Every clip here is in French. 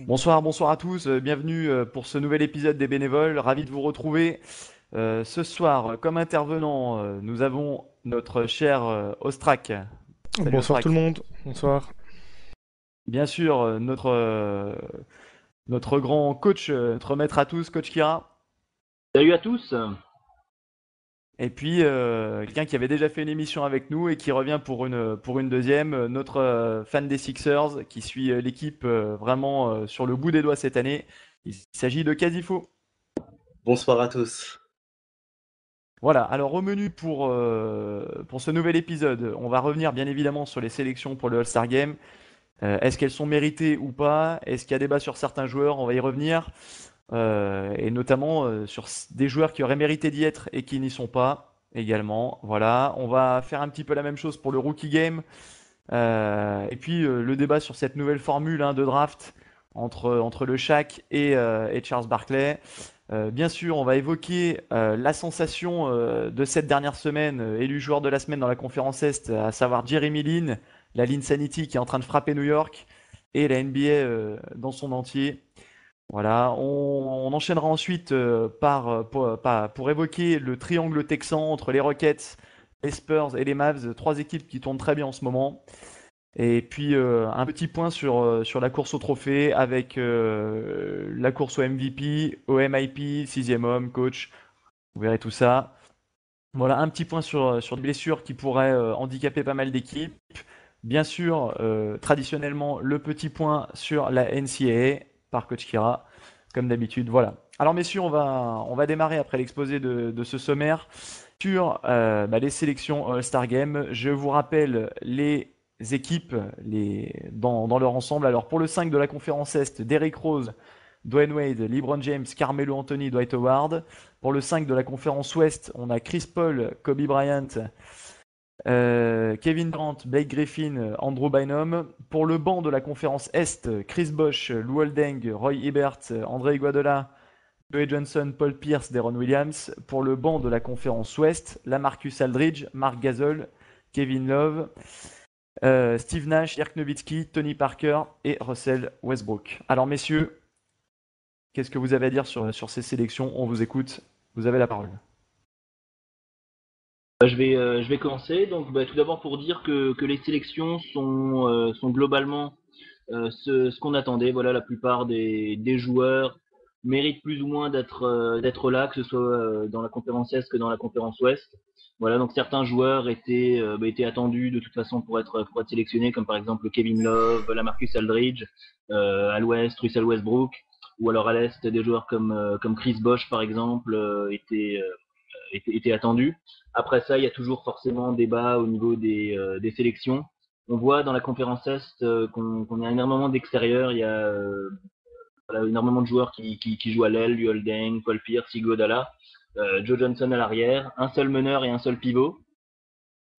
Bonsoir à tous, bienvenue pour ce nouvel épisode des bénévoles. Ravi de vous retrouver. Ce soir, comme intervenant, nous avons notre cher Ostrak. Salut Bonsoir tout le Ostrak. monde, bonsoir. Bien sûr, notre grand coach, notre maître à tous, coach Kira. Salut à tous. Et puis, quelqu'un qui avait déjà fait une émission avec nous et qui revient pour une deuxième, notre fan des Sixers qui suit l'équipe vraiment sur le bout des doigts cette année. Il s'agit de Casifo. Bonsoir à tous. Voilà, alors au menu pour ce nouvel épisode, on va revenir bien évidemment sur les sélections pour le All-Star Game. Est-ce qu'elles sont méritées ou pas? Est-ce qu'il y a débat sur certains joueurs? On va y revenir. Et notamment sur des joueurs qui auraient mérité d'y être et qui n'y sont pas également. Voilà, on va faire un petit peu la même chose pour le Rookie Game. Et puis le débat sur cette nouvelle formule de draft entre le Shaq et Charles Barkley. Bien sûr, on va évoquer la sensation de cette dernière semaine, élu joueur de la semaine dans la conférence Est, à savoir Jeremy Lin, la Linsanity qui est en train de frapper New York, et la NBA dans son entier. Voilà, on enchaînera ensuite pour évoquer le triangle texan entre les Rockets, les Spurs et les Mavs, trois équipes qui tournent très bien en ce moment. Et puis un petit point sur la course au trophée avec la course au MVP, au MIP, sixième homme, coach. Vous verrez tout ça. Voilà, un petit point sur des blessures qui pourraient handicaper pas mal d'équipes. Bien sûr, traditionnellement, le petit point sur la NCAA par Coach Kira, comme d'habitude. Voilà. Alors messieurs, on va démarrer après l'exposé de ce sommaire sur les sélections All-Star Game. Je vous rappelle les équipes dans leur ensemble. Alors pour le 5 de la conférence Est, Derrick Rose, Dwayne Wade, LeBron James, Carmelo Anthony, Dwight Howard. Pour le 5 de la conférence Ouest, on a Chris Paul, Kobe Bryant, Kevin Durant, Blake Griffin, Andrew Bynum. Pour le banc de la conférence Est, Chris Bosh, Lou Holdeng, Roy Hibbert, André Iguodala, Joe Johnson, Paul Pierce, Deron Williams. Pour le banc de la conférence Ouest, Lamarcus Aldridge, Marc Gasol, Kevin Love, Steve Nash, Dirk Nowitzki, Tony Parker et Russell Westbrook. Alors messieurs, qu'est-ce que vous avez à dire sur ces sélections? On vous écoute, vous avez la parole. Je vais commencer. Donc, tout d'abord pour dire que les sélections sont globalement ce qu'on attendait. Voilà, la plupart des joueurs méritent plus ou moins d'être là, que ce soit dans la conférence Est que dans la conférence Ouest. Voilà, donc certains joueurs étaient attendus de toute façon pour être sélectionnés, comme par exemple Kevin Love, Lamarcus Aldridge, à l'Ouest, Russell Westbrook, ou alors à l'Est, des joueurs comme Chris Bosh par exemple étaient attendus. Après ça, il y a toujours forcément un débat au niveau des sélections. On voit dans la conférence Est qu'on a énormément d'extérieurs. Il y a voilà, énormément de joueurs qui jouent à l'aile, Liu Holdeng, Paul Pierce, Iguodala, Joe Johnson à l'arrière, un seul meneur et un seul pivot.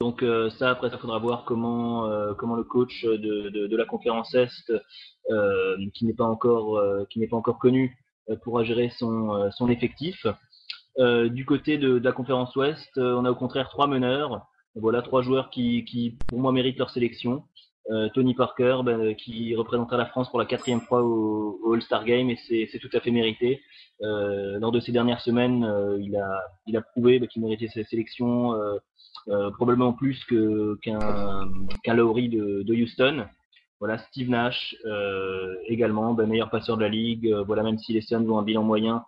Donc ça, après, ça faudra voir comment le coach de la conférence Est, qui n'est pas encore connu, pourra gérer son effectif. Du côté de la conférence Ouest, on a au contraire trois meneurs. Voilà, trois joueurs qui pour moi méritent leur sélection. Tony Parker, qui représentera la France pour la quatrième fois au All-Star Game, et c'est tout à fait mérité. Lors de ces dernières semaines, il a prouvé qu'il méritait sa sélection, probablement plus qu'un Lowry de Houston. Voilà, Steve Nash également, meilleur passeur de la ligue. Voilà, même si les Suns ont un bilan moyen,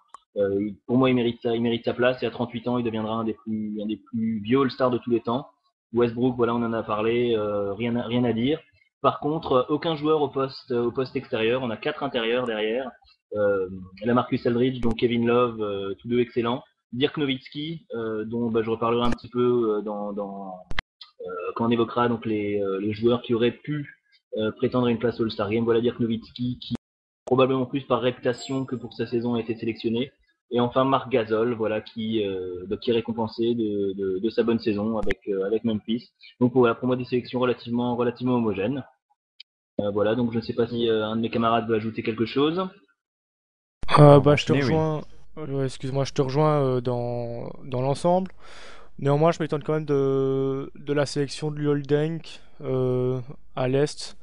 pour moi, il mérite sa place, et à 38 ans, il deviendra un des plus vieux All-Stars de tous les temps. Westbrook, voilà, on en a parlé, rien à dire. Par contre, aucun joueur au poste extérieur. On a quatre intérieurs derrière. Lamarcus Aldridge, donc Kevin Love, tous deux excellents. Dirk Nowitzki, dont je reparlerai un petit peu quand on évoquera donc les joueurs qui auraient pu prétendre à une place au All-Star Game. Voilà Dirk Nowitzki, qui probablement plus par réputation que pour sa saison a été sélectionné. Et enfin Marc Gasol, voilà, qui est récompensé de sa bonne saison avec Memphis. Donc voilà, pour moi des sélections relativement homogènes. Voilà, donc je ne sais pas si un de mes camarades veut ajouter quelque chose. On va Je te enchaîner, oui. rejoins. Excuse-moi, je te rejoins dans l'ensemble. Néanmoins, je m'étonne quand même de la sélection de Liu Holdeng à l'Est.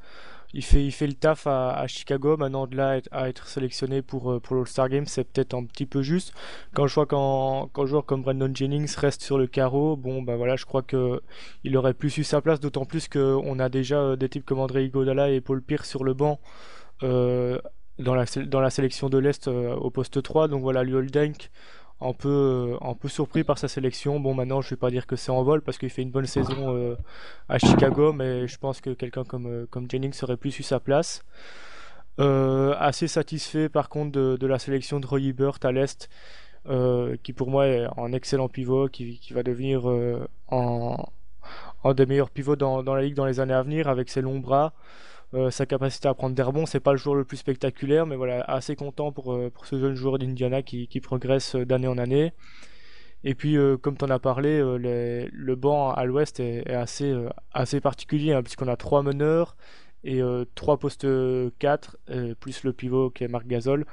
il fait le taf à Chicago. Maintenant, de là à être sélectionné pour l'All-Star Game, c'est peut-être un petit peu juste. Quand je vois qu'un joueur comme Brandon Jennings reste sur le carreau, bon, bah voilà, je crois que il aurait plus eu sa place, d'autant plus qu'on a déjà des types comme André Iguodala et Paul Pierce sur le banc euh, dans la sélection de l'Est au poste 3. Donc voilà, Luol Deng, un peu surpris par sa sélection. Bon, maintenant, je vais pas dire que c'est en vol parce qu'il fait une bonne saison à Chicago, mais je pense que quelqu'un comme Jennings aurait plus eu sa place. Assez satisfait par contre de la sélection de Roy Hibbert à l'Est, qui pour moi est un excellent pivot, qui va devenir un des meilleurs pivots dans la ligue dans les années à venir avec ses longs bras. Sa capacité à prendre des rebonds, c'est pas le joueur le plus spectaculaire, mais voilà, assez content pour ce jeune joueur d'Indiana qui progresse d'année en année. Et puis, comme tu en as parlé, le banc à l'ouest est assez particulier, hein, puisqu'on a trois meneurs et trois postes 4, plus le pivot qui est Marc Gasol.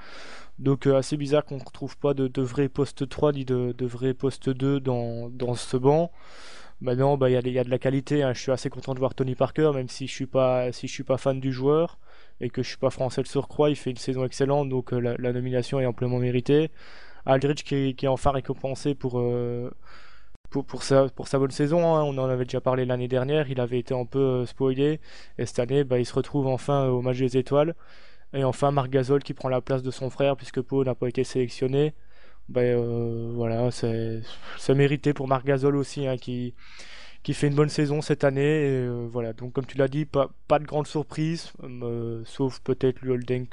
Donc, assez bizarre qu'on ne retrouve pas de vrai poste 3 ni de vrai poste 2 dans ce banc. Maintenant, bah, il y a de la qualité, hein. Je suis assez content de voir Tony Parker, même si je suis pas fan du joueur et que je suis pas français de surcroît. Il fait une saison excellente, donc la nomination est amplement méritée. Aldridge qui est enfin récompensé pour sa bonne saison, hein. On en avait déjà parlé l'année dernière. Il avait été un peu spoilé. Et cette année, bah, il se retrouve enfin au match des étoiles. Et enfin, Marc Gasol qui prend la place de son frère puisque Pau n'a pas été sélectionné. Bah, voilà, c'est mérité pour Marc Gasol aussi, hein, qui fait une bonne saison cette année. Et, voilà, donc comme tu l'as dit, pas de grande surprise, sauf peut-être le Holden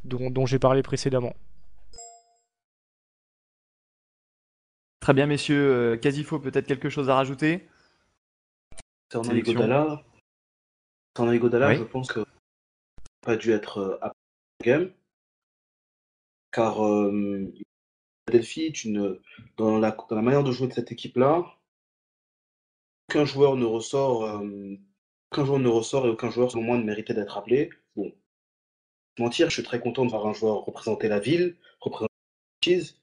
dont j'ai parlé précédemment. Très bien, messieurs. Casifo, peut-être quelque chose à rajouter? Concernant Sélection. Iguodala, je Oui. pense que pas dû être à game, car Philadelphie est dans la manière de jouer de cette équipe-là, aucun joueur ne ressort, et aucun joueur, selon moi, ne méritait d'être appelé. Bon, mentir, je suis très content de voir un joueur représenter la ville, représenter la franchise,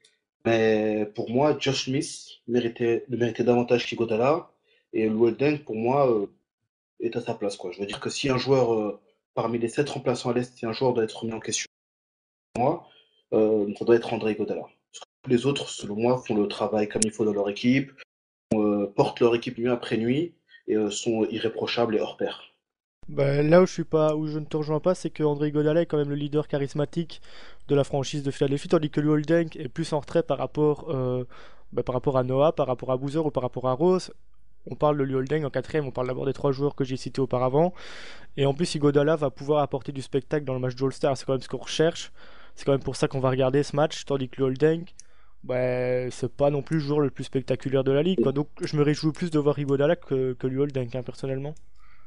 mais pour moi, Josh Smith méritait davantage qu'Iguodala, et Luol Deng, pour moi, est à sa place, quoi. Je veux dire que si un joueur, parmi les 7 remplaçants à l'Est, si un joueur doit être remis en question, moi, ça doit être André Iguodala. Parce que tous les autres, selon moi, font le travail comme il faut dans leur équipe, portent leur équipe nuit après nuit, et sont irréprochables et hors pair. Bah, là où je ne te rejoins pas, c'est que André Iguodala est quand même le leader charismatique de la franchise de Philadelphie, tandis que Lou Holden est plus en retrait par rapport à Noah, par rapport à Boozer ou par rapport à Rose. On parle de Lou Holden en quatrième, on parle d'abord des trois joueurs que j'ai cités auparavant. Et en plus, Iguodala va pouvoir apporter du spectacle dans le match d'All-Star, c'est quand même ce qu'on recherche. C'est quand même pour ça qu'on va regarder ce match, tandis que Lou Holden, bah, c'est pas non plus le joueur le plus spectaculaire de la ligue, quoi. Donc je me réjouis plus de voir Iguodala que Lou Holden, hein, personnellement.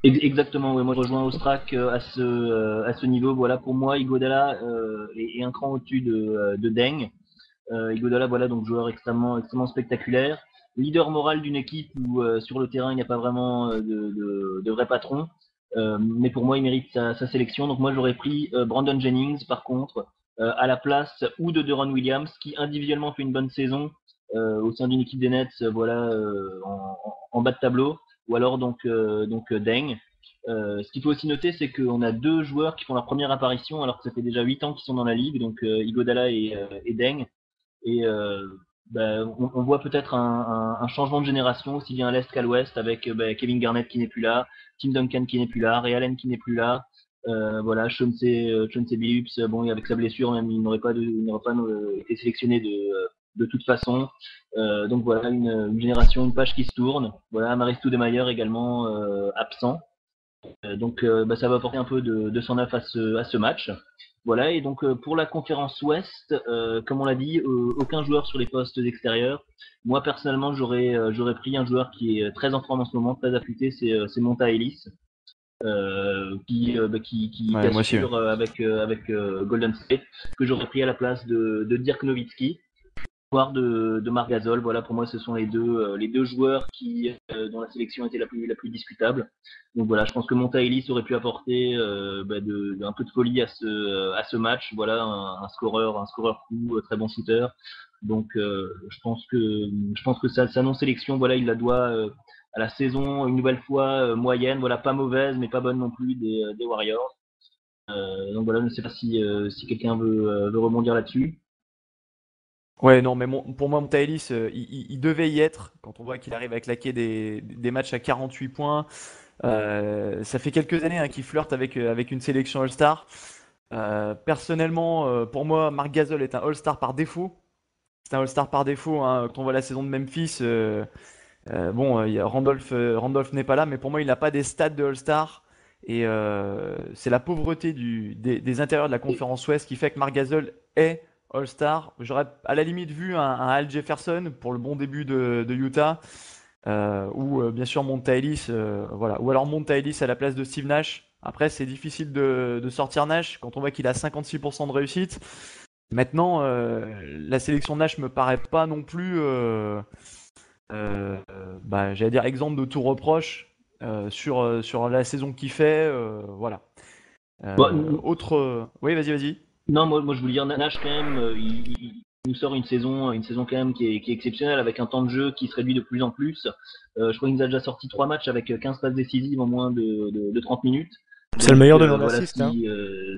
Exactement, ouais, moi je rejoins Ostrak à ce niveau. Voilà, pour moi, Iguodala est un cran au-dessus de Deng. Iguodala, voilà, donc joueur extrêmement spectaculaire. Leader moral d'une équipe où sur le terrain il n'y a pas vraiment de vrai patron. Mais pour moi, il mérite sa sélection. Donc moi, j'aurais pris Brandon Jennings, par contre, à la place ou de Deron Williams, qui individuellement fait une bonne saison au sein d'une équipe des Nets, voilà, en bas de tableau, ou alors donc Deng. Ce qu'il faut aussi noter, c'est qu'on a deux joueurs qui font leur première apparition, alors que ça fait déjà 8 ans qu'ils sont dans la ligue, donc Iguodala et Deng. Et on voit peut-être un changement de génération, aussi bien à l'Est qu'à l'Ouest, avec Kevin Garnett qui n'est plus là, Tim Duncan qui n'est plus là, Ray Allen qui n'est plus là. Voilà, Chauncey Billups, bon, avec sa blessure, même, il n'aurait pas été sélectionné de toute façon. Donc voilà, une génération, une page qui se tourne. Voilà, Maris Stoudemire également absent. Ça va apporter un peu de son neuf à ce match. Voilà, et donc pour la conférence Ouest, comme on l'a dit, aucun joueur sur les postes extérieurs. Moi personnellement, j'aurais pris un joueur qui est très en forme en ce moment, très affûté, c'est Monta Ellis, qui Ouais, moi aussi. Ouais. assure avec Golden State, que j'aurais pris à la place de Dirk Nowitzki, voire de Marc Gasol. Voilà, pour moi, ce sont les deux joueurs dont la sélection était la plus discutable. Donc voilà, je pense que Monta Ellis aurait pu apporter un peu de folie à ce match. Voilà, un scoreur fou, très bon shooter. Donc je pense que sa non-sélection, voilà, il la doit à la saison une nouvelle fois moyenne, voilà, pas mauvaise mais pas bonne non plus des Warriors. Donc voilà, je ne sais pas si quelqu'un veut rebondir là-dessus. Ouais, non, mais pour moi, Monta Ellis, il devait y être. Quand on voit qu'il arrive à claquer des matchs à 48 points, ça fait quelques années qu'il flirte avec une sélection All-Star. Personnellement, pour moi, Marc Gasol est un All-Star par défaut. C'est un All-Star par défaut. Quand on voit la saison de Memphis, bon, Randolph n'est pas là, mais pour moi, il n'a pas des stats de All-Star. Et c'est la pauvreté des intérieurs de la conférence Ouest qui fait que Marc Gasol est All-Star. J'aurais à la limite vu un Al Jefferson pour le bon début de Utah. Ou bien sûr Monta Ellis, voilà. Ou alors Monta Ellis à la place de Steve Nash. Après, c'est difficile de sortir Nash quand on voit qu'il a 56% de réussite. Maintenant, la sélection Nash me paraît pas non plus, j'allais dire exemple de tout reproche sur la saison qu'il fait, voilà. Bon, Oui, vas-y. non, moi je voulais dire Nash quand même, il nous sort une saison quand même qui est exceptionnelle avec un temps de jeu qui se réduit de plus en plus. Je crois qu'il nous a déjà sorti 3 matchs avec 15 passes décisives en moins de 30 minutes. C'est le meilleur de Voilà, non-assist, hein.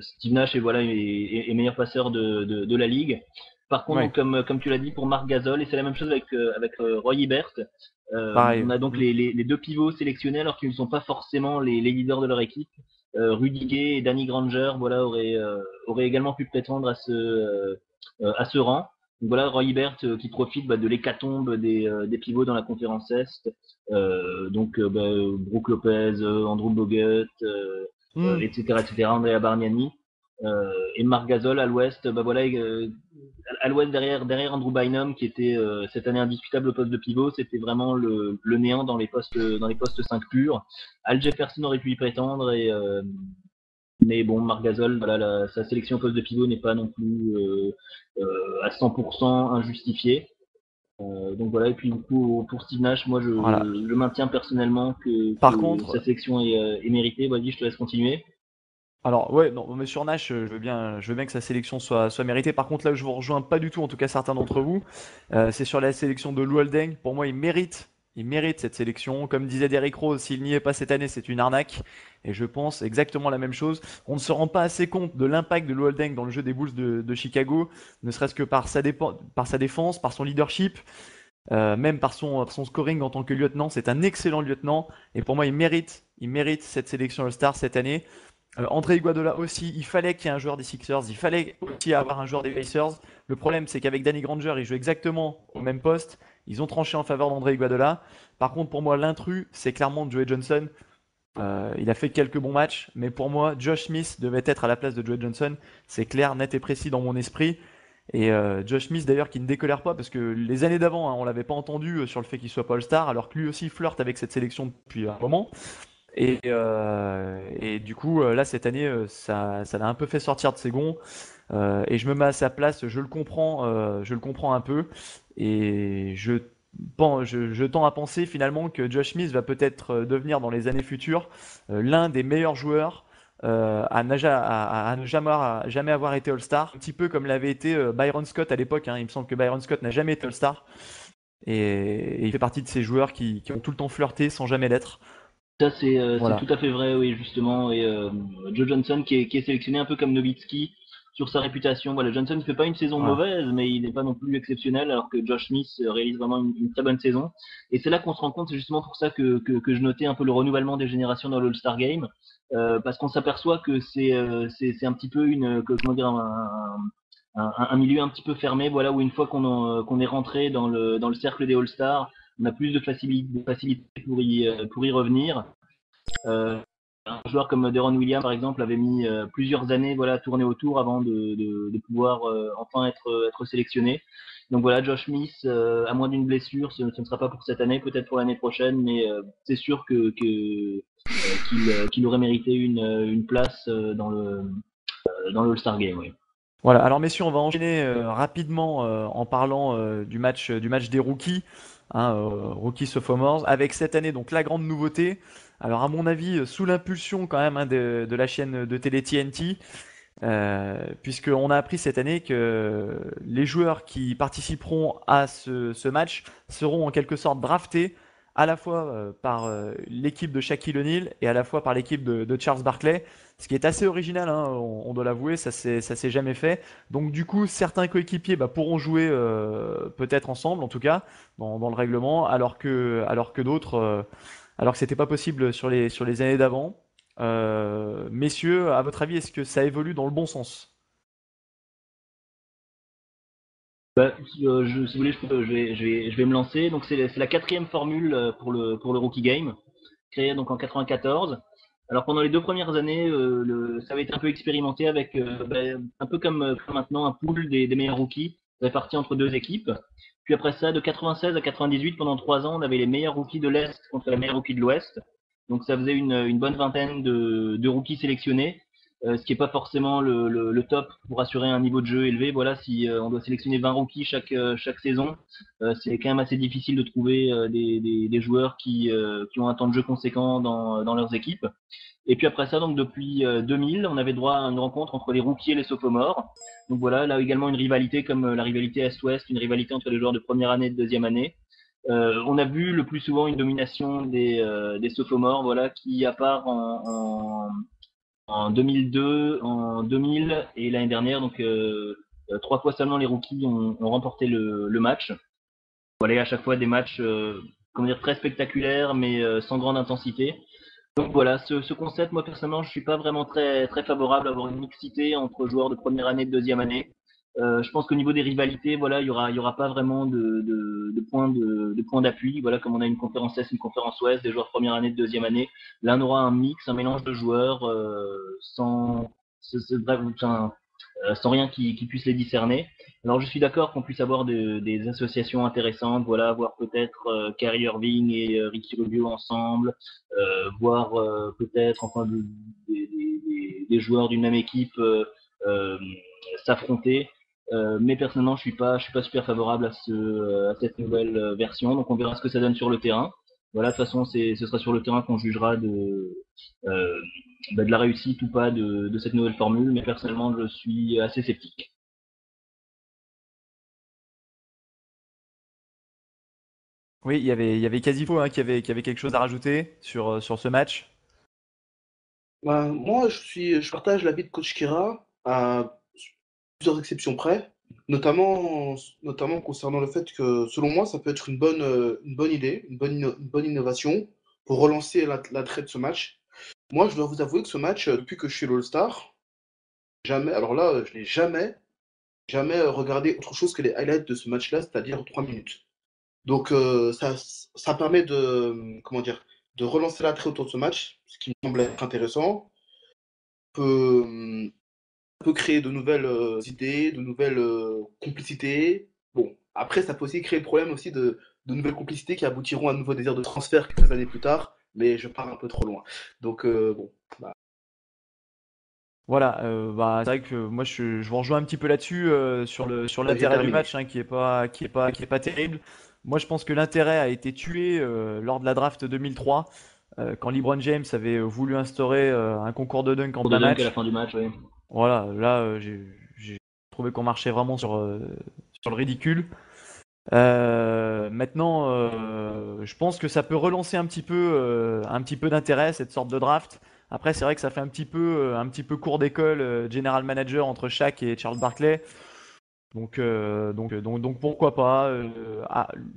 Steve Nash est meilleur passeur de la ligue. Par contre, Ouais, donc, comme tu l'as dit, pour Marc Gasol, et c'est la même chose avec Roy Hibbert, pareil. on a donc les deux pivots sélectionnés alors qu'ils ne sont pas forcément les leaders de leur équipe. Rudy Gay et Danny Granger voilà, auraient également pu prétendre à ce rang. Donc voilà, Roy Hibbert qui profite de l'hécatombe des pivots dans la conférence Est. Brook Lopez, Andrew Bogut, Hmm. etc., Andrea Bargnani. Et Marc Gasol à l'ouest, à l'ouest derrière Andrew Bynum qui était cette année indiscutable au poste de pivot, c'était vraiment le néant dans les postes 5 purs. Al Jefferson aurait pu y prétendre mais bon, Marc Gasol, voilà, sa sélection au poste de pivot n'est pas non plus à 100% injustifiée. Donc voilà, et puis du coup, pour Steve Nash, moi Voilà. je maintiens personnellement Par que sa contre, sélection est méritée. Vas-y, je te laisse continuer. alors ouais, non, mais sur Nash, je veux bien que sa sélection soit méritée. Par contre, là où je vous rejoins pas du tout, en tout cas certains d'entre vous, c'est sur la sélection de Lou Holding. Pour moi, il mérite cette sélection. Comme disait Derrick Rose, s'il n'y est pas cette année, c'est une arnaque. Et je pense exactement la même chose. On ne se rend pas assez compte de l'impact de Lou Holding dans le jeu des Bulls de Chicago, ne serait-ce que par sa défense, par son leadership. Même par son scoring en tant que lieutenant, c'est un excellent lieutenant et pour moi il mérite cette sélection All-Star cette année. André Iguodala aussi, il fallait qu'il y ait un joueur des Sixers, il fallait aussi avoir un joueur des Pacers. Le problème, c'est qu'avec Danny Granger, il joue exactement au même poste. Ils ont tranché en faveur d'André Iguodala. Par contre, pour moi, l'intrus, c'est clairement Joe Johnson. Il a fait quelques bons matchs, mais pour moi, Josh Smith devait être à la place de Joe Johnson. C'est clair, net et précis dans mon esprit. Et Josh Smith d'ailleurs qui ne décolère pas parce que les années d'avant, on l'avait pas entendu sur le fait qu'il soit pas All-Star, alors que lui aussi flirte avec cette sélection depuis un moment. Et du coup, là, cette année, ça l'a un peu fait sortir de ses gonds. Et je me mets à sa place, je le comprends un peu. Et je tends à penser finalement que Josh Smith va peut-être devenir dans les années futures l'un des meilleurs joueurs à ne jamais avoir été All-Star. Un petit peu comme l'avait été Byron Scott à l'époque, hein. Il me semble que Byron Scott n'a jamais été All-Star. Et il fait partie de ces joueurs qui ont tout le temps flirté sans jamais l'être. Ça, c'est Voilà. tout à fait vrai, oui, justement. Et Joe Johnson, qui est sélectionné un peu comme Nowitzki sur sa réputation. Voilà, Johnson ne fait pas une saison Voilà. mauvaise, mais il n'est pas non plus exceptionnel, alors que Josh Smith réalise vraiment une très bonne saison. Et c'est là qu'on se rend compte, c'est justement pour ça que je notais un peu le renouvellement des générations dans l'All-Star Game, parce qu'on s'aperçoit que c'est un petit peu comment dire, un milieu un petit peu fermé, voilà, où une fois qu'on est rentré dans le cercle des All-Stars, on a plus de facilité pour y revenir. Euh, un joueur comme Deron Williams, par exemple, avait mis plusieurs années voilà, à tourner autour avant de pouvoir enfin être sélectionné. Donc voilà, Josh Smith, à moins d'une blessure, ce ne sera pas pour cette année, peut-être pour l'année prochaine, mais c'est sûr qu'il aurait mérité une place dans le All-Star Game. Oui. Voilà. Alors messieurs, on va enchaîner rapidement en parlant du match des rookies, hein, rookies sophomores, avec cette année donc la grande nouveauté. Alors à mon avis, sous l'impulsion quand même hein, de la chaîne de télé TNT, puisqu'on a appris cette année que les joueurs qui participeront à ce match seront en quelque sorte draftés à la fois par l'équipe de Shaquille O'Neal et à la fois par l'équipe de Charles Barkley, ce qui est assez original, hein, on doit l'avouer, ça s'est jamais fait. Donc du coup, certains coéquipiers pourront jouer peut-être ensemble, en tout cas, dans le règlement, alors que d'autres, alors que c'était pas possible sur les années d'avant. Messieurs, à votre avis, est-ce que ça évolue dans le bon sens? Si vous voulez, je vais me lancer. Donc c'est la quatrième formule pour le Rookie Game, créée donc en 94. Alors pendant les 2 premières années, ça avait été un peu expérimenté avec un peu comme maintenant un pool des meilleurs rookies répartis entre 2 équipes. Puis après ça, de 96 à 98, pendant 3 ans, on avait les meilleurs rookies de l'Est contre les meilleurs rookies de l'Ouest. Donc ça faisait une bonne vingtaine de rookies sélectionnés, ce qui n'est pas forcément le top pour assurer un niveau de jeu élevé. Voilà, si on doit sélectionner 20 rookies chaque saison, c'est quand même assez difficile de trouver des joueurs qui ont un temps de jeu conséquent dans leurs équipes. Et puis après ça, donc depuis 2000, on avait droit à une rencontre entre les rookies et les sophomores. Donc voilà, là également une rivalité comme la rivalité Est-Ouest, une rivalité entre les joueurs de première année et de deuxième année. On a vu le plus souvent une domination des sophomores, voilà, qui à part en 2002, en 2000 et l'année dernière, donc 3 fois seulement les rookies ont remporté le match. Voilà, à chaque fois des matchs comment dire, très spectaculaires, mais sans grande intensité. Donc voilà, ce concept, moi personnellement, je suis pas vraiment très favorable à avoir une mixité entre joueurs de première année et de deuxième année. Je pense qu'au niveau des rivalités, voilà, il y aura pas vraiment de points d'appui. Voilà, comme on a une conférence Est, une conférence Ouest, des joueurs de première année, de deuxième année. Là, on aura un mix, un mélange de joueurs sans rien qui puisse les discerner. Alors je suis d'accord qu'on puisse avoir des associations intéressantes, voilà, voir peut-être Kyrie Irving et Ricky Rubio ensemble, voir peut-être enfin des joueurs d'une même équipe euh, s'affronter. Mais personnellement, je suis pas super favorable à cette nouvelle version. Donc on verra ce que ça donne sur le terrain. Voilà, de toute façon, ce sera sur le terrain qu'on jugera euh, de la réussite ou pas de cette nouvelle formule. Mais personnellement, je suis assez sceptique. Oui, il y avait Casifo hein, qui avait quelque chose à rajouter sur ce match. Moi, je partage l'avis de Coach Kira à plusieurs exceptions près, notamment, notamment concernant le fait que, selon moi, ça peut être une bonne idée, une bonne innovation pour relancer l'attrait de ce match. Moi, je dois vous avouer que ce match, depuis que je suis l'All-Star, jamais, alors là, je n'ai jamais regardé autre chose que les highlights de ce match-là, c'est-à-dire 3 minutes. Donc, ça permet comment dire, de relancer l'attrait autour de ce match, ce qui me semble être intéressant. Peut, peut créer de nouvelles idées, de nouvelles complicités. Bon, après, ça peut aussi créer le problème aussi de nouvelles complicités qui aboutiront à un nouveau désir de transfert quelques années plus tard, mais je pars un peu trop loin. Donc, bon, bah, Voilà, c'est vrai que moi je vous rejoins un petit peu là-dessus sur j'ai l'intérêt du terminé. match hein, qui est pas terrible. Moi je pense que l'intérêt a été tué lors de la draft 2003 quand LeBron James avait voulu instaurer un concours de dunk en Pour de plein dunk à la match. fin du match, oui. Voilà, là j'ai trouvé qu'on marchait vraiment sur le ridicule. Maintenant, je pense que ça peut relancer un petit peu d'intérêt cette sorte de draft. Après, c'est vrai que ça fait un petit peu cours d'école, general manager entre Shaq et Charles Barkley. Donc pourquoi pas.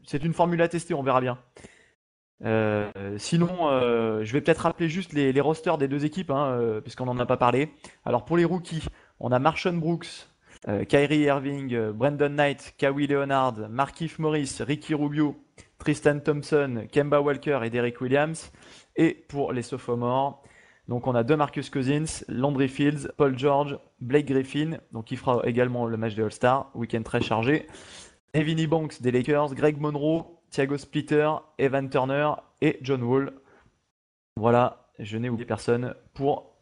C'est une formule à tester, on verra bien. Sinon, je vais peut-être rappeler juste les rosters des deux équipes, hein, puisqu'on n'en a pas parlé. Alors pour les rookies, on a Marshawn Brooks, Kyrie Irving, Brandon Knight, Kawhi Leonard, Markieff Morris, Ricky Rubio, Tristan Thompson, Kemba Walker et Derek Williams. Et pour les sophomores, donc on a DeMarcus Cousins, Landry Fields, Paul George, Blake Griffin, donc qui fera également le match des All-Stars, week-end très chargé. Evany Banks des Lakers, Greg Monroe, Thiago Splitter, Evan Turner et John Wall. Voilà, je n'ai oublié personne pour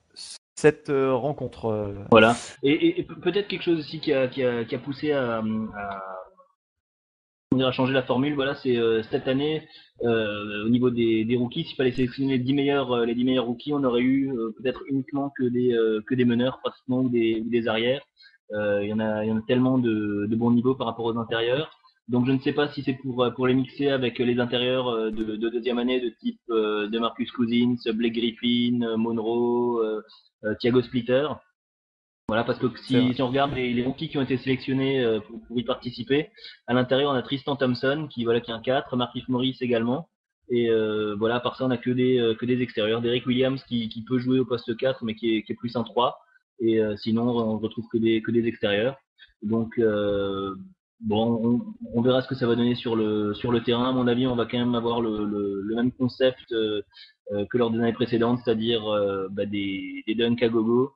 cette rencontre. Voilà. Et peut-être quelque chose aussi qui a poussé à changer la formule, voilà, c'est cette année, au niveau des rookies, s'il fallait sélectionner les 10 meilleurs rookies, on aurait eu peut-être uniquement que des meneurs, pratiquement, ou des arrières. Il y en a tellement de bons niveaux par rapport aux intérieurs. Donc je ne sais pas si c'est pour les mixer avec les intérieurs de deuxième année de type de Marcus Cousins, Blake Griffin, Monroe, Thiago Splitter. Voilà, parce que C'est vrai. si on regarde les rookies qui ont été sélectionnés pour y participer, à l'intérieur on a Tristan Thompson qui voilà qui est un 4, Marcus Morris également. Et voilà, à part ça on a que des extérieurs. Derek Williams qui peut jouer au poste 4 mais qui est plus un 3. Et sinon on retrouve que des extérieurs. Donc bon, on verra ce que ça va donner sur le terrain. À mon avis, on va quand même avoir le même concept que lors des années précédentes, c'est-à-dire des dunks à gogo,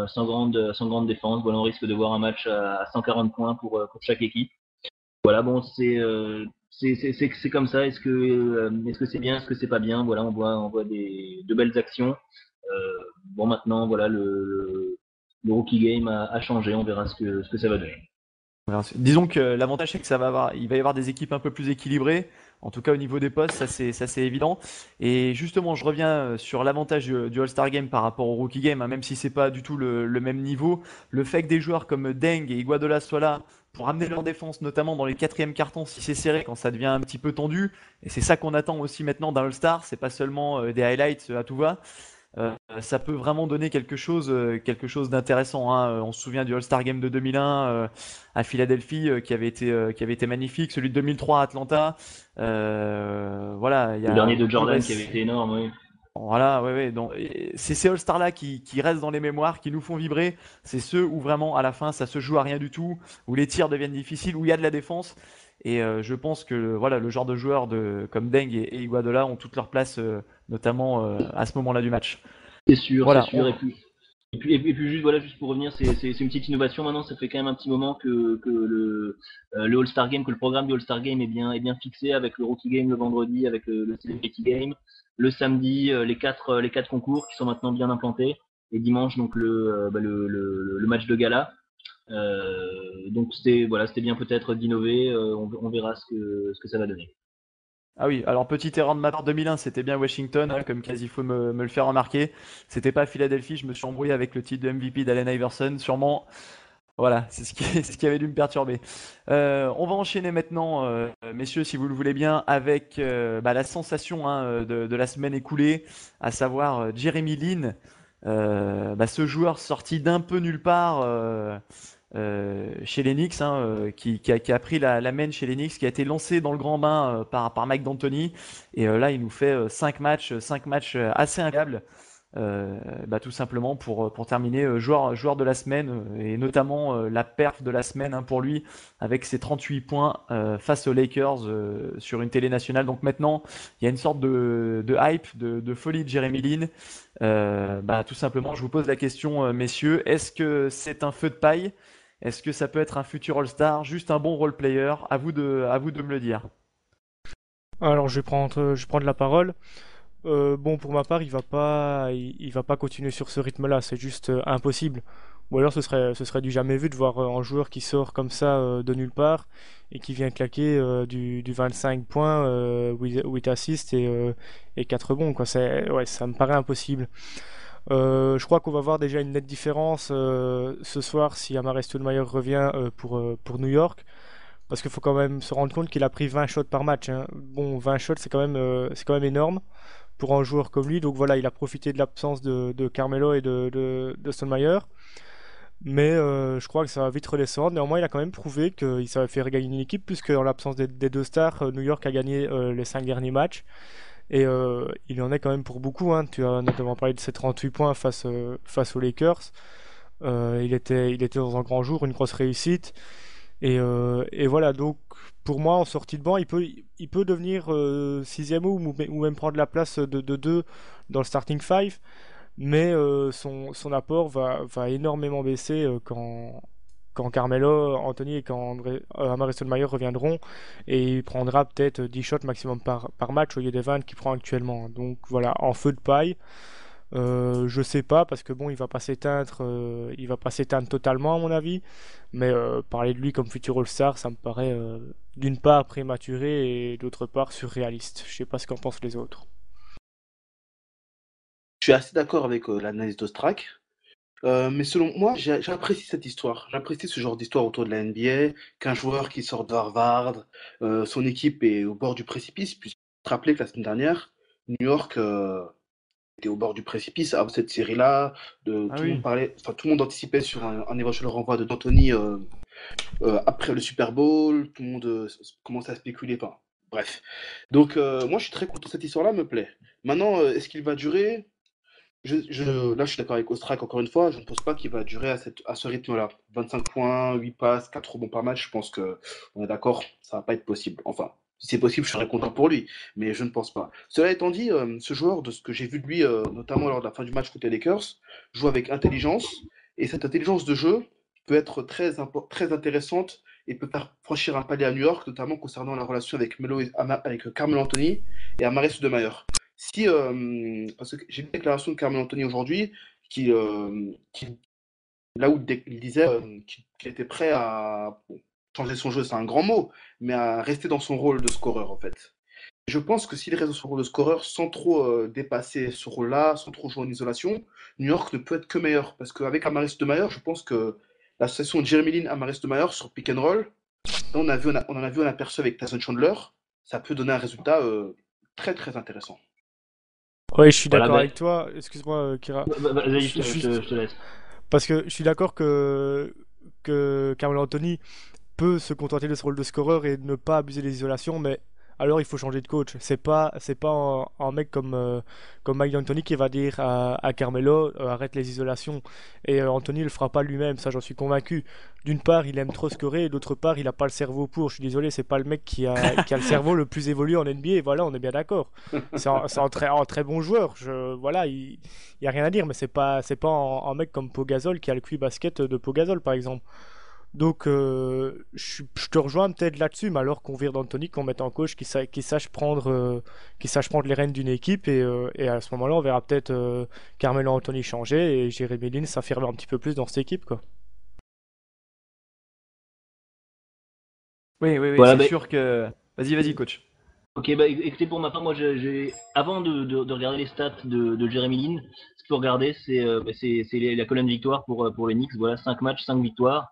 sans grande défense. Voilà, on risque de voir un match à 140 points pour chaque équipe. Voilà, bon, c'est comme ça. Est-ce que c'est bien, est-ce que c'est pas bien? Voilà, on voit de belles actions. Bon, maintenant, voilà, le rookie game a changé. On verra ce que ça va donner. Disons que l'avantage c'est que il va y avoir des équipes un peu plus équilibrées, en tout cas au niveau des postes, ça c'est évident. Et justement, je reviens sur l'avantage du All-Star Game par rapport au Rookie Game, hein, même si c'est pas du tout le même niveau. Le fait que des joueurs comme Deng et Iguodala soient là pour amener leur défense, notamment dans les quatrièmes cartons, si c'est serré, quand ça devient un petit peu tendu. Et c'est ça qu'on attend aussi maintenant d'un All-Star. C'est pas seulement des highlights à tout va. Ça peut vraiment donner quelque chose d'intéressant, hein. On se souvient du All-Star Game de 2001 à Philadelphie qui avait été magnifique, celui de 2003 à Atlanta. Voilà, il y Le a dernier de beaucoup Jordan qui avait été énorme, oui. voilà, ouais, ouais. Donc, c'est ces All-Stars là qui restent dans les mémoires, qui nous font vibrer. C'est ceux où vraiment à la fin ça se joue à rien du tout, où les tirs deviennent difficiles, où il y a de la défense. Et je pense que voilà, le genre de joueurs comme Deng et Iguodala ont toute leur place, notamment à ce moment-là du match. C'est sûr, c'est Voilà, sûr. Et puis juste voilà, juste pour revenir, c'est une petite innovation maintenant. Ça fait quand même un petit moment que le All-Star Game, que le programme du All-Star Game est bien fixé avec le Rookie Game le vendredi, avec le Celebrity Game, le samedi, les quatre concours qui sont maintenant bien implantés, et dimanche donc le match de gala. Donc c'était bien peut-être d'innover. On verra ce que ça va donner. Ah oui, alors petite erreur de ma part, 2001, c'était bien Washington, hein, comme quasi faut me le faire remarquer. C'était pas Philadelphie, je me suis embrouillé avec le titre de MVP d'Allen Iverson, sûrement. Voilà, c'est ce qui, ce qui avait dû me perturber. On va enchaîner maintenant, messieurs, si vous le voulez bien, avec la sensation, hein, de la semaine écoulée, à savoir Jeremy Lin, ce joueur sorti d'un peu nulle part chez les Knicks, hein, qui a pris la main chez les Knicks, qui a été lancé dans le grand bain par Mike D'Antoni. Et là, il nous fait 5 matchs assez incroyables. Tout simplement pour terminer joueur de la semaine et notamment la perf de la semaine, hein, pour lui avec ses 38 points face aux Lakers sur une télé nationale. Donc maintenant il y a une sorte de hype, de folie de Jeremy Lin. Tout simplement, je vous pose la question, messieurs, est-ce que c'est un feu de paille? Est-ce que ça peut être un futur All-Star? Juste un bon role player? À vous de me le dire. Alors je vais prendre la parole. Bon, pour ma part, il va pas continuer sur ce rythme-là, c'est juste impossible. Ou alors ce serait du jamais vu de voir un joueur qui sort comme ça de nulle part et qui vient claquer du 25 points, 8 assists et 4 rebonds, quoi. Ouais, ça me paraît impossible. Je crois qu'on va voir déjà une nette différence ce soir si Amar'e Stoudemire revient pour New York. Parce qu'il faut quand même se rendre compte qu'il a pris 20 shots par match, hein. Bon, 20 shots, c'est quand même énorme pour un joueur comme lui. Donc voilà, il a profité de l'absence de Carmelo et de Stoudemire. Mais je crois que ça va vite redescendre. Néanmoins, il a quand même prouvé qu'il savait faire gagner une équipe, puisque en l'absence des deux stars, New York a gagné les 5 derniers matchs. Et il en est quand même pour beaucoup, hein. Tu as notamment parlé de ses 38 points face aux Lakers. Il était dans un grand jour, une grosse réussite. Et voilà, donc pour moi, en sortie de banc, il peut devenir sixième ou même prendre la place de 2 dans le starting five, mais son apport va énormément baisser quand Carmelo, Anthony et quand Amar'e Stoudemire reviendront, et il prendra peut-être 10 shots maximum par match au lieu des 20 qu'il prend actuellement. Donc voilà, en feu de paille. Je sais pas parce que bon, il va pas s'éteindre totalement à mon avis, mais parler de lui comme futur All-Star, ça me paraît d'une part prématuré et d'autre part surréaliste. Je sais pas ce qu'en pensent les autres. Je suis assez d'accord avec l'analyse d'Ostrak. Mais selon moi, j'apprécie cette histoire. J'apprécie ce genre d'histoire autour de la NBA, qu'un joueur qui sort de Harvard, son équipe est au bord du précipice, puisque te rappeler que la semaine dernière, New York était au bord du précipice avant cette série-là. Ah Tout le monde oui. parlait, enfin tout le monde anticipait sur un éventuel renvoi de D'Antoni après le Super Bowl. Tout le monde commençait à spéculer. Enfin, bref. Donc moi, je suis très content. Cette histoire-là me plaît. Maintenant, est-ce qu'il va durer? Là, je suis d'accord avec Ostrak, encore une fois, je ne pense pas qu'il va durer à ce rythme-là. 25 points, 8 passes, 4 rebonds par match, je pense que on est d'accord, ça va pas être possible. Enfin, si c'est possible, je serais content pour lui, mais je ne pense pas. Cela étant dit, ce joueur, de ce que j'ai vu de lui, notamment lors de la fin du match contre les Lakers, joue avec intelligence, et cette intelligence de jeu peut être très intéressante et peut faire franchir un palier à New York, notamment concernant la relation avec avec Carmelo Anthony et Amar'e Stoudemire. Si, parce que j'ai une déclaration de Carmelo Anthony aujourd'hui qui là où il disait qu'il était prêt à bon, changer son jeu, c'est un grand mot, mais à rester dans son rôle de scoreur en fait. Je pense que s'il reste dans son rôle de scoreur sans trop dépasser ce rôle-là, sans trop jouer en isolation, New York ne peut être que meilleur. Parce qu'avec Amar'e Stoudemire, je pense que l'association Jeremy Lin-Amar'e Stoudemire sur pick and roll, là, on en a vu un aperçu avec Tyson Chandler, ça peut donner un résultat très très intéressant. Oui, je suis Voilà, d'accord ben, avec toi. Excuse-moi, Kira. vas-y, Juste je te laisse. parce que je suis d'accord que Carmelo Anthony peut se contenter de ce rôle de scoreur et ne pas abuser des isolations, mais alors il faut changer de coach. C'est pas un mec comme Mike D'Antoni qui va dire à Carmelo arrête les isolations. Et Anthony le fera pas lui-même, ça j'en suis convaincu. D'une part, il aime trop scorer, et d'autre part, il a pas le cerveau pour. Je suis désolé, c'est pas le mec qui a le cerveau le plus évolué en NBA. Et voilà, on est bien d'accord. C'est un très bon joueur. Voilà, il y a rien à dire, mais c'est pas un mec comme Pogazol qui a le QI basket de Pogazol par exemple. Donc, je te rejoins peut-être là-dessus, mais alors qu'on vire d'Anthony, qu'on mette en coach qui sache prendre les rênes d'une équipe, et à ce moment-là, on verra peut-être Carmelo Anthony changer et Jeremy Lin s'affirmer un petit peu plus dans cette équipe, quoi. Oui, oui, oui, Voilà, c'est ben, sûr que. Vas-y, vas-y, coach. ok, bah écoutez, pour ma part, moi, avant de regarder les stats de Jeremy Lin, ce qu'il faut regarder, c'est la colonne victoire pour les Knicks. Voilà, 5 matchs, 5 victoires.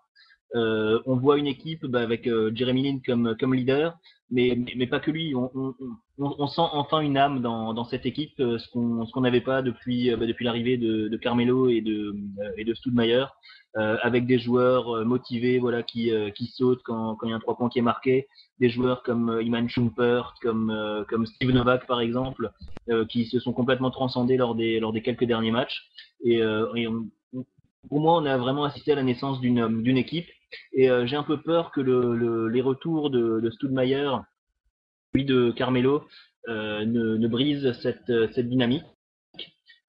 On voit une équipe avec Jeremy Lin comme leader, mais pas que lui. On sent enfin une âme dans cette équipe, ce qu'on n'avait pas depuis l'arrivée de Carmelo et de Stoudemire, avec des joueurs motivés, voilà, qui sautent quand il y a un 3 points qui est marqué, des joueurs comme Iman Shumpert, comme Steve Novak par exemple, qui se sont complètement transcendés lors des quelques derniers matchs. Pour moi, on a vraiment assisté à la naissance d'une équipe. Et j'ai un peu peur que les retours de Stoudemire, puis de Carmelo, ne brisent cette dynamique.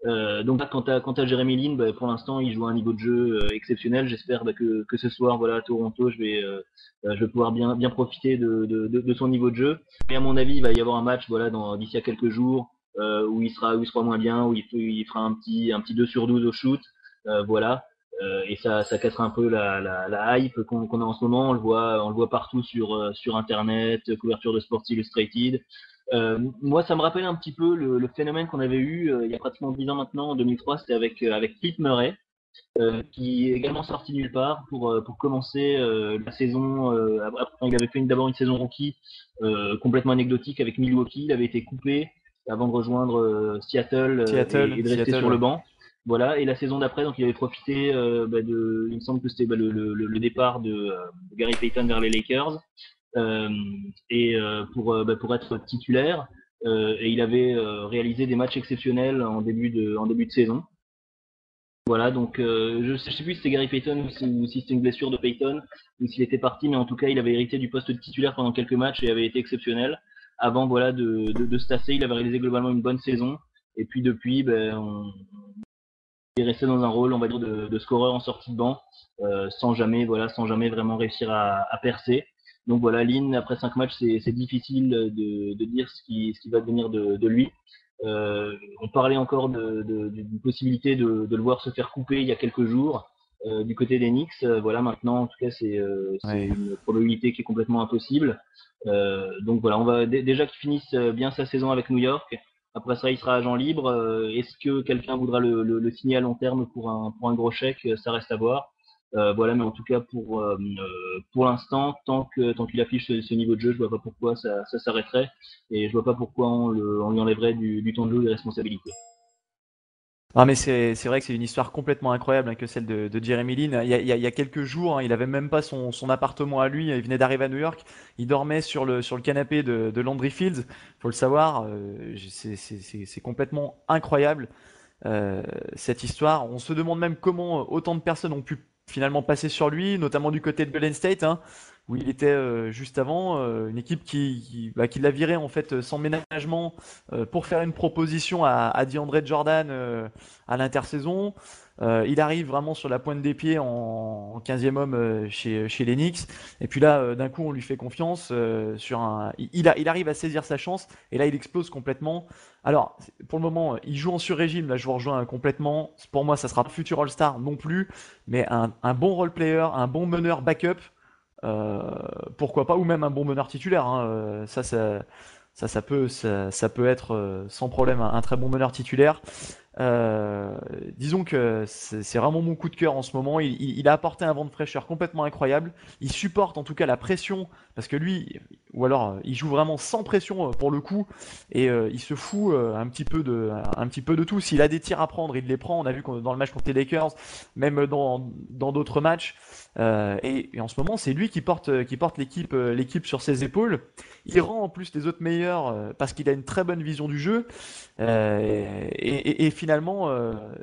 Donc là, quant à Jeremy Lin, bah, pour l'instant, il joue à un niveau de jeu exceptionnel. J'espère que ce soir, voilà, à Toronto, je vais pouvoir bien profiter de son niveau de jeu. Mais à mon avis, il va y avoir un match, voilà, d'ici à quelques jours, où il sera moins bien, où il fera un petit 2 sur 12 au shoot, voilà. Et ça cassera un peu la hype qu'on a en ce moment. On le voit partout sur Internet, couverture de Sports Illustrated. Moi, ça me rappelle un petit peu le phénomène qu'on avait eu il y a pratiquement 10 ans maintenant, en 2003, c'était avec Pete Murray, qui est également sorti nulle part pour commencer la saison. Il avait fait d'abord une saison rookie complètement anecdotique avec Milwaukee, il avait été coupé avant de rejoindre Seattle et de rester sur le Ouais. banc. Voilà, et la saison d'après, donc il avait profité il me semble que c'était le départ de Gary Payton vers les Lakers, euh, et pour être titulaire. Et il avait réalisé des matchs exceptionnels en début de saison. Voilà, donc je sais plus si c'était Gary Payton ou si c'était une blessure de Payton ou s'il était parti, mais en tout cas il avait hérité du poste de titulaire pendant quelques matchs et avait été exceptionnel. Avant, voilà, de se tasser, il avait réalisé globalement une bonne saison. Et puis depuis, il est resté dans un rôle, on va dire, de scoreur en sortie de banc, sans jamais vraiment réussir à percer. Donc voilà, Lin, après 5 matchs, c'est difficile de dire ce qui va devenir de lui. On parlait encore d'une possibilité de le voir se faire couper il y a quelques jours du côté des Knicks. Voilà, maintenant, en tout cas, c'est Ouais. une probabilité qui est complètement impossible. Donc voilà, on va déjà qu'il finisse bien sa saison avec New York. Après ça, il sera agent libre. Est-ce que quelqu'un voudra le signer à long terme pour un gros chèque? Ça reste à voir. Voilà, mais en tout cas pour l'instant, tant qu'il affiche ce niveau de jeu, je vois pas pourquoi ça s'arrêterait et je vois pas pourquoi on lui enlèverait du temps de jeu et des responsabilités. Ah mais c'est vrai que c'est une histoire complètement incroyable hein, que celle de Jeremy Lin. Il y a quelques jours, hein, il avait même pas son appartement à lui. Il venait d'arriver à New York. Il dormait sur le canapé de Landry Fields. Faut le savoir. C'est complètement incroyable cette histoire. On se demande même comment autant de personnes ont pu finalement passer sur lui, notamment du côté de Golden State, hein, où il était juste avant, une équipe qui l'a viré en fait sans ménagement pour faire une proposition à DeAndre Jordan à l'intersaison. Il arrive vraiment sur la pointe des pieds en 15e homme chez les Knicks. Et puis là, d'un coup, on lui fait confiance il arrive à saisir sa chance et là, il explose complètement. Alors, pour le moment, il joue en sur-régime. Là, je vous rejoins complètement. Pour moi, ça sera pas futur All-Star non plus, mais un bon role-player, un bon meneur backup, euh, pourquoi pas, ou même un bon meneur titulaire. Hein. Ça peut être sans problème un très bon meneur titulaire. Disons que c'est vraiment mon coup de cœur en ce moment. Il a apporté un vent de fraîcheur complètement incroyable. Il supporte en tout cas la pression parce que lui, ou alors il joue vraiment sans pression pour le coup et il se fout un petit peu de tout. S'il a des tirs à prendre, il les prend. On a vu dans le match contre les Lakers, même dans d'autres matchs. Et en ce moment, c'est lui qui porte l'équipe sur ses épaules. Il rend en plus les autres meilleurs parce qu'il a une très bonne vision du jeu. Et finalement,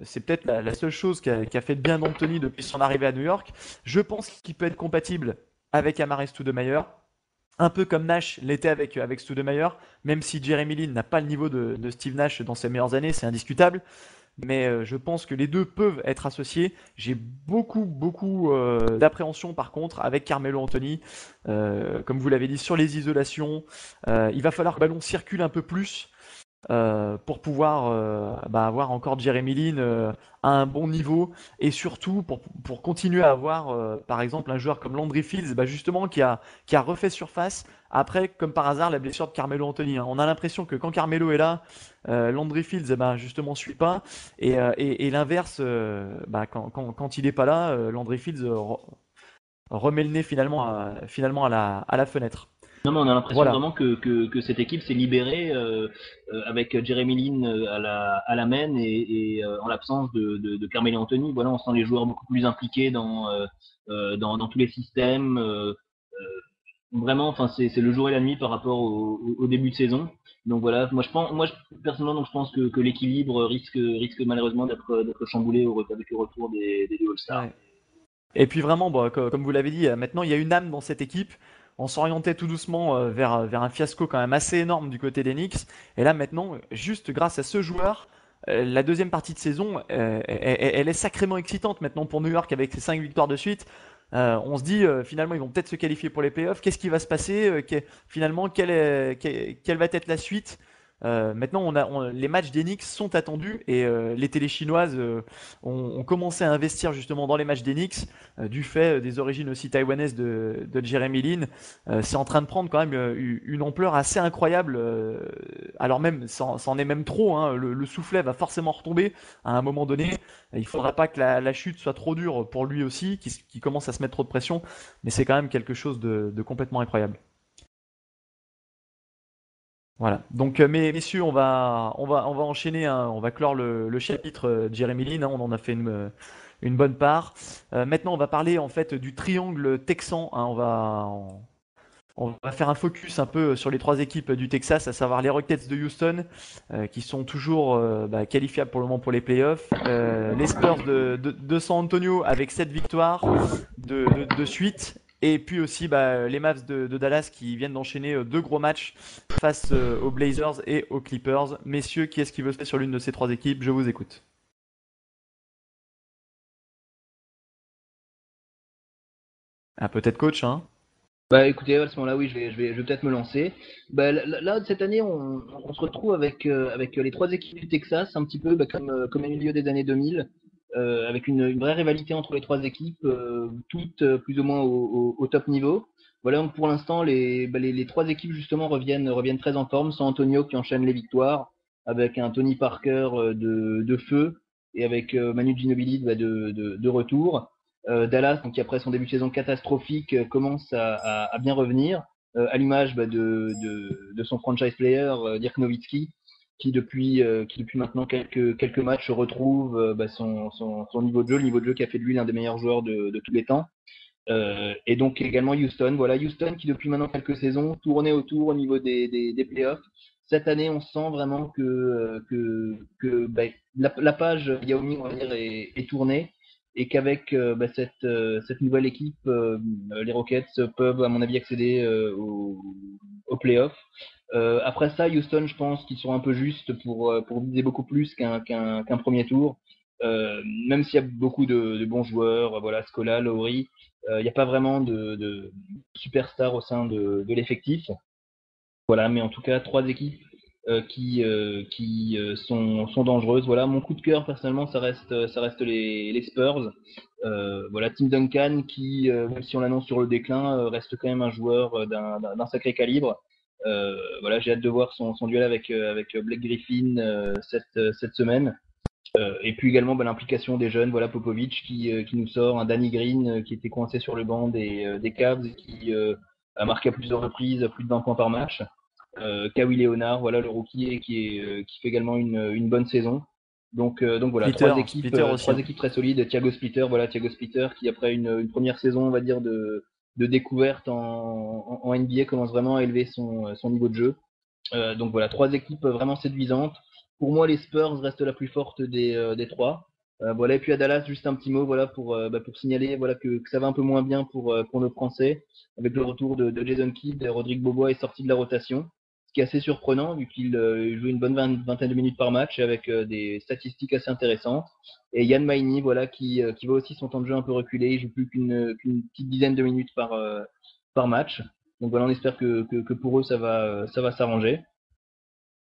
c'est peut-être la seule chose qui a fait de bien d'Anthony depuis son arrivée à New York. Je pense qu'il peut être compatible avec Amare Stoudemire, un peu comme Nash l'était avec Stoudemire, même si Jeremy Lin n'a pas le niveau de Steve Nash dans ses meilleures années, c'est indiscutable. Mais je pense que les deux peuvent être associés. J'ai beaucoup d'appréhension par contre avec Carmelo Anthony. Comme vous l'avez dit, sur les isolations, il va falloir que le ballon circule un peu plus pour pouvoir avoir encore Jeremy Lin à un bon niveau et surtout pour continuer à avoir par exemple un joueur comme Landry Fields justement qui a refait surface après comme par hasard la blessure de Carmelo Anthony. Hein. On a l'impression que quand Carmelo est là, Landry Fields justement suit pas et l'inverse quand il est pas là, Landry Fields remet le nez finalement à la fenêtre. Non, mais on a l'impression Voilà. vraiment que cette équipe s'est libérée avec Jeremy Lin à la main et en l'absence de Carmelo Anthony. Voilà, on sent les joueurs beaucoup plus impliqués dans tous les systèmes. Vraiment, enfin, c'est le jour et la nuit par rapport au début de saison. Donc voilà, personnellement, donc, je pense que l'équilibre risque malheureusement d'être chamboulé avec le retour des deux All-Stars. Ouais. Et puis vraiment, comme vous l'avez dit, maintenant il y a une âme dans cette équipe. On s'orientait tout doucement vers un fiasco quand même assez énorme du côté des Knicks. Et là maintenant, juste grâce à ce joueur, la deuxième partie de saison, elle est sacrément excitante maintenant pour New York avec ses 5 victoires de suite. On se dit finalement ils vont peut-être se qualifier pour les playoffs. Qu'est-ce qui va se passer finalement, quelle va être la suite? Maintenant, les matchs d'Enix sont attendus et les télés chinoises ont commencé à investir justement dans les matchs d'Enix du fait des origines aussi taïwanaises de Jeremy Lin. C'est en train de prendre quand même une ampleur assez incroyable. Alors même, c'en est même trop. Hein, le soufflet va forcément retomber à un moment donné. Il faudra pas que la chute soit trop dure pour lui aussi, qui commence à se mettre trop de pression. Mais c'est quand même quelque chose de complètement incroyable. Voilà. Donc, messieurs, on va enchaîner, hein, on va clore le chapitre Jeremy Lin, hein, on en a fait une bonne part. Maintenant, on va parler en fait du triangle texan. Hein, on va faire un focus un peu sur les trois équipes du Texas, à savoir les Rockets de Houston, qui sont toujours qualifiables pour le moment pour les playoffs. Les Spurs de San Antonio avec 7 victoires de suite. Et puis aussi les Mavs de Dallas qui viennent d'enchaîner deux gros matchs face aux Blazers et aux Clippers. Messieurs, qui est-ce qui veut se faire sur l'une de ces trois équipes? Je vous écoute. Ah, peut-être coach, hein? Bah écoutez, à ce moment-là, oui, je vais peut-être me lancer. Bah, là, cette année, on se retrouve avec les trois équipes du Texas, un petit peu comme au milieu des années 2000, avec une vraie rivalité entre les trois équipes, toutes plus ou moins au top niveau. Voilà, donc pour l'instant, les trois équipes justement reviennent très en forme. San Antonio qui enchaîne les victoires, avec un Tony Parker de feu et avec Manu Ginobili de retour. Dallas, donc qui après son début de saison catastrophique, commence à bien revenir, à l'image de son franchise player Dirk Nowitzki, qui depuis maintenant quelques matchs retrouve son niveau de jeu, le niveau de jeu qui a fait de lui l'un des meilleurs joueurs de tous les temps. Et donc également Houston, voilà Houston qui depuis maintenant quelques saisons tournait autour au niveau des playoffs. Cette année, on sent vraiment que la page Yao Ming, on va dire, est tournée et qu'avec cette nouvelle équipe, les Rockets peuvent, à mon avis, accéder aux playoffs. Après ça, Houston, je pense qu'ils sont un peu justes pour viser beaucoup plus qu'un premier tour. Même s'il y a beaucoup de bons joueurs, voilà, Scola, Lowry, il n'y a pas vraiment de superstars au sein de l'effectif. Voilà, mais en tout cas, 3 équipes qui sont dangereuses. Voilà, mon coup de cœur, personnellement, ça reste les Spurs. Voilà, Tim Duncan, qui, même si on l'annonce sur le déclin, reste quand même un joueur d'un sacré calibre. Voilà, j'ai hâte de voir son duel avec Blake Griffin cette semaine. Et puis également l'implication des jeunes, voilà Popovic qui nous sort un Danny Green qui était coincé sur le banc des Cavs et qui a marqué à plusieurs reprises plus de 20 points par match. Kawhi Leonard, voilà le rookie qui fait également une bonne saison. Donc voilà, trois équipes très solides. Thiago Splitter qui après une première saison, on va dire de découverte en NBA, commence vraiment à élever son niveau de jeu. Donc voilà, 3 équipes vraiment séduisantes. Pour moi, les Spurs restent la plus forte des 3. Voilà, et puis à Dallas, juste un petit mot, voilà, pour signaler, voilà, que ça va un peu moins bien pour nos Français, avec le retour de Jason Kidd. Rodrigue Bobois est sorti de la rotation, ce qui est assez surprenant vu qu'il joue une bonne vingtaine de minutes par match avec des statistiques assez intéressantes. Et Yann Maini, voilà, qui voit aussi son temps de jeu un peu reculer, il joue plus qu'une petite dizaine de minutes par match. Donc voilà, on espère que pour eux ça va s'arranger.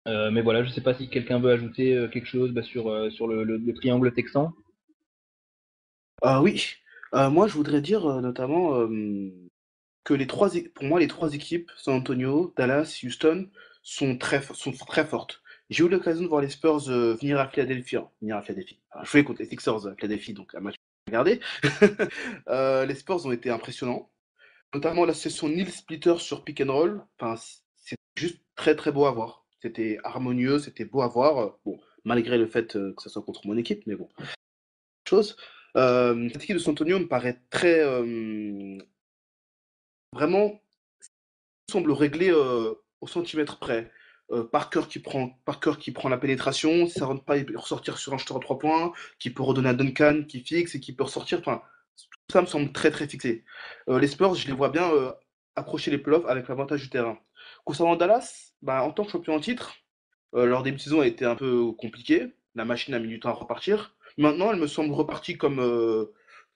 Mais voilà, je sais pas si quelqu'un veut ajouter quelque chose sur le triangle texan. Oui, moi je voudrais dire notamment que pour moi les 3 équipes, San Antonio, Dallas, Houston, sont très fortes. J'ai eu l'occasion de voir les Spurs venir à Philadelphie. Alors, je jouais contre les Sixers à Philadelphie, donc un match à regarder. Les Spurs ont été impressionnants, notamment la session Neil Splitter sur pick and roll. Enfin, c'est juste très très beau à voir. C'était harmonieux, c'était beau à voir. Bon, malgré le fait que ça soit contre mon équipe, mais bon. Chose. Cette équipe de San Antonio me paraît très vraiment semble réglé au centimètre près. Parker qui prend la pénétration, si ça rentre pas, il peut ressortir sur un shooter à 3 points, qui peut redonner à Duncan, qui fixe et qui peut ressortir. Enfin, tout ça me semble très très fixé. Les Spurs, je les vois bien accrocher les playoffs avec l'avantage du terrain. Concernant Dallas, en tant que champion en titre, leur début de saison a été un peu compliqué. La machine a mis du temps à repartir. Maintenant, elle me semble repartie comme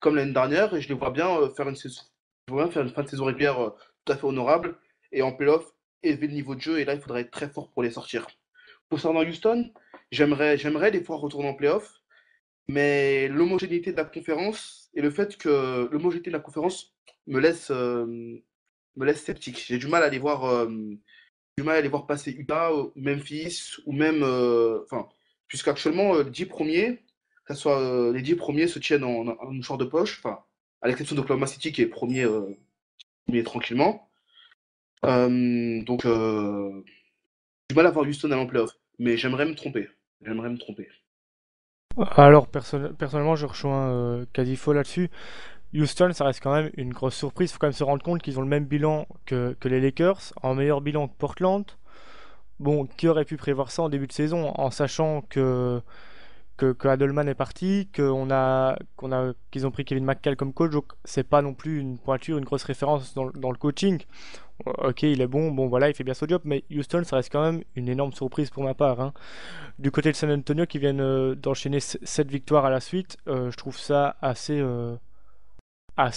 l'année dernière et je les vois bien faire une fin de saison régulière tout à fait honorable et en playoff élever le niveau de jeu et là il faudrait être très fort pour les sortir. Concernant Houston, j'aimerais les voir retourner en playoff, mais l'homogénéité de la conférence et le fait que l'homogénéité de la conférence me laisse sceptique. J'ai du mal à les voir passer Utah, Memphis ou même puisqu'actuellement les 10 premiers, les 10 premiers se tiennent en mouchoir de poche, à l'exception d'Oklahoma City qui est premier tranquillement. Donc, du mal à voir Houston aller en playoff, mais j'aimerais me tromper. Alors personnellement, je rejoins Cadifo là-dessus. Houston, ça reste quand même une grosse surprise. Il faut quand même se rendre compte qu'ils ont le même bilan que les Lakers, en meilleur bilan que Portland. Bon, qui aurait pu prévoir ça en début de saison, en sachant que Adelman est parti, qu'ils ont pris Kevin McHale comme coach, donc c'est pas non plus une pointure, une grosse référence dans le coaching. Ok, il est bon, voilà, il fait bien son job, mais Houston, ça reste quand même une énorme surprise pour ma part, hein. Du côté de San Antonio, qui viennent d'enchaîner 7 victoires à la suite, je trouve ça assez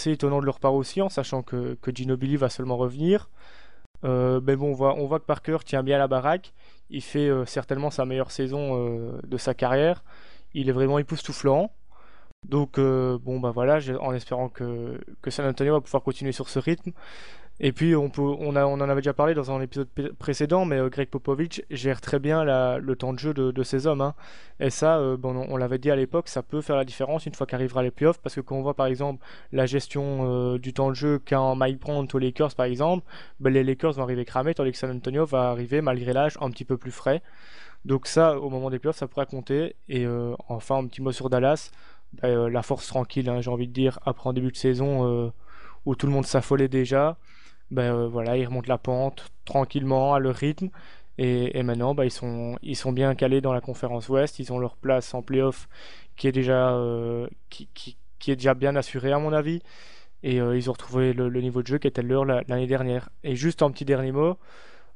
étonnant de leur part aussi, en sachant que Ginobili va seulement revenir. Mais bon, on voit que Parker tient bien la baraque. Il fait certainement sa meilleure saison de sa carrière. Il est vraiment époustouflant. Donc, voilà, en espérant que San Antonio va pouvoir continuer sur ce rythme. Et puis on en avait déjà parlé dans un épisode précédent, mais Greg Popovich gère très bien le temps de jeu de ces hommes, hein. Et ça, bon, on l'avait dit à l'époque, ça peut faire la différence une fois qu'arrivera les playoffs, parce que quand on voit par exemple la gestion du temps de jeu qu'a Mike Brown aux Lakers par exemple, ben, les Lakers vont arriver cramés, tandis que San Antonio va arriver malgré l'âge un petit peu plus frais. Donc ça, au moment des playoffs, ça pourrait compter. Et enfin, un petit mot sur Dallas, ben, la force tranquille, hein, j'ai envie de dire, après un début de saison où tout le monde s'affolait déjà. Ben voilà, ils remontent la pente tranquillement à leur rythme. Et maintenant, ben, ils sont bien calés dans la conférence Ouest. Ils ont leur place en playoff qui est déjà bien assurée à mon avis. Et ils ont retrouvé le niveau de jeu qui était leur l'année dernière. Et juste un petit dernier mot,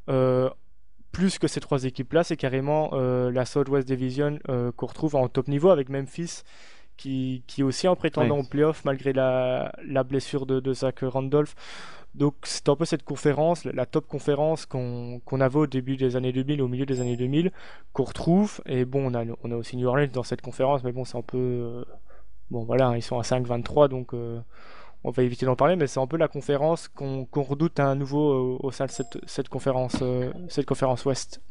euh, plus que ces trois équipes-là, c'est carrément la Southwest Division qu'on retrouve en top niveau avec Memphis qui est aussi en Oui. prétendant au playoff malgré la blessure de Zach Randolph. Donc c'est un peu cette conférence, la top conférence qu'on avait au début des années 2000, au milieu des années 2000, qu'on retrouve. Et bon, on a aussi New Orleans dans cette conférence, mais bon, c'est un peu... bon voilà, hein, ils sont à 5-23, donc on va éviter d'en parler, mais c'est un peu la conférence qu'on redoute à nouveau au sein de cette conférence Ouest.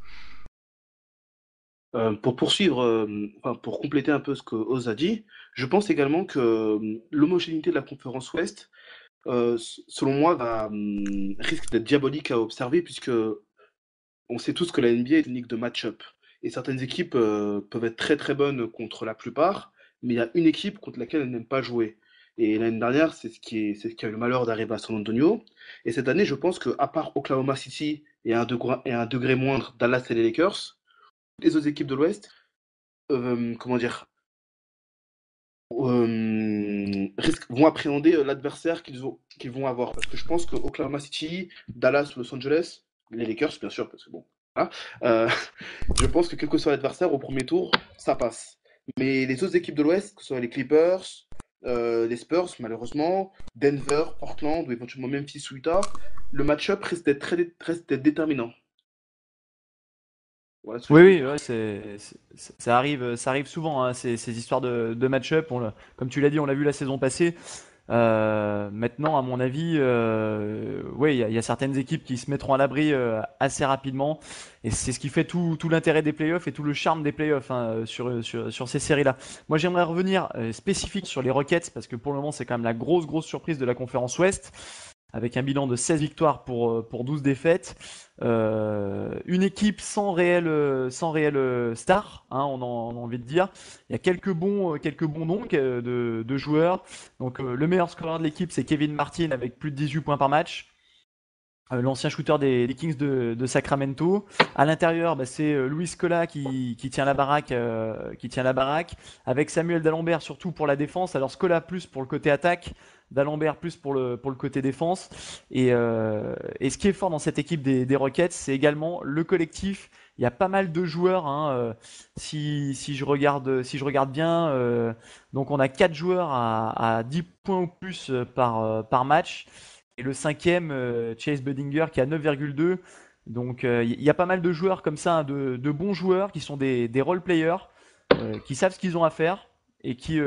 Pour poursuivre, enfin, pour compléter un peu ce que Oz a dit, je pense également que l'homogénéité de la conférence Ouest, selon moi, risque d'être diabolique à observer, puisque on sait tous que la NBA est une ligue de match-up. Et certaines équipes peuvent être très très bonnes contre la plupart, mais il y a une équipe contre laquelle elles n'aiment pas jouer. Et l'année dernière, c'est ce qui a eu le malheur d'arriver à San Antonio. Et cette année, je pense qu'à part Oklahoma City et à un degré moindre Dallas et les Lakers, les autres équipes de l'Ouest, comment dire, vont appréhender l'adversaire qu'ils vont avoir. Parce que je pense que Oklahoma City, Dallas, Los Angeles, les Lakers, bien sûr, parce que bon, voilà, euh, je pense que quel que soit l'adversaire au premier tour, ça passe. Mais les autres équipes de l'Ouest, que ce soit les Clippers, les Spurs, malheureusement, Denver, Portland ou éventuellement Memphis ou Utah, le match-up reste d'être déterminant. Voilà ce que Oui, je peux oui, dire. ouais, ça arrive souvent, hein, ces histoires de match-up. Comme tu l'as dit, on l'a vu la saison passée. Maintenant, à mon avis, ouais, il y a certaines équipes qui se mettront à l'abri assez rapidement, et c'est ce qui fait tout l'intérêt des playoffs et tout le charme des playoffs, hein, sur ces séries-là. Moi, j'aimerais revenir spécifique sur les Rockets parce que pour le moment, c'est quand même la grosse surprise de la conférence Ouest avec un bilan de 16 victoires pour 12 défaites. Une équipe sans réel star, hein, on a envie de dire. Il y a quelques bons noms de joueurs. Donc le meilleur scoreur de l'équipe, c'est Kevin Martin avec plus de 18 points par match. L'ancien shooter des Kings de Sacramento. À l'intérieur, bah, c'est Luis Scola qui tient qui tient la baraque, avec Samuel Dalembert surtout pour la défense. Alors Scola plus pour le côté attaque, Dalembert plus pour le côté défense. Et ce qui est fort dans cette équipe des Rockets, c'est également le collectif. Il y a pas mal de joueurs, hein, si je regarde bien. Donc on a 4 joueurs à 10 points ou plus par match. Et le cinquième, Chase Budinger, qui a 9,2. Donc il y a pas mal de joueurs comme ça, hein, de bons joueurs qui sont des role-players, qui savent ce qu'ils ont à faire et qui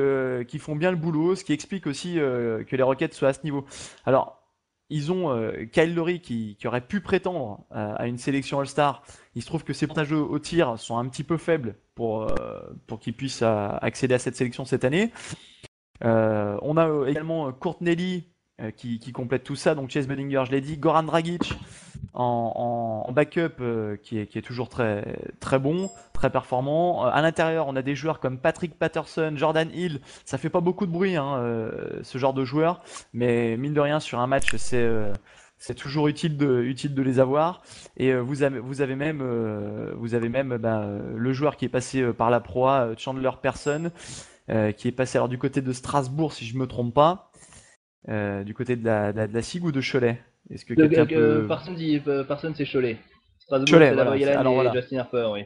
font bien le boulot, ce qui explique aussi que les Rockets soient à ce niveau. Alors, ils ont Kyle Lowry qui aurait pu prétendre à une sélection All-Star. Il se trouve que ses pourcentages au tir sont un petit peu faibles pour qu'il puisse accéder à cette sélection cette année. On a également Courtney Lee qui complète tout ça. Donc Chase Budinger, je l'ai dit. Goran Dragic en backup qui est toujours très bon, très performant. À l'intérieur, on a des joueurs comme Patrick Patterson, Jordan Hill. Ça fait pas beaucoup de bruit, hein, ce genre de joueurs, mais mine de rien, sur un match, c'est toujours utile de les avoir. Et vous avez même le joueur qui est passé par la proie, Chandler Person, qui est passé alors du côté de Strasbourg, si je me trompe pas, du côté de la SIG ou de Cholet. Est-ce que quelqu'un peut... Personne c'est Cholet. Strasbourg, Cholet, c'est la voilà. Yellen Alors et voilà. Justin Harper, oui.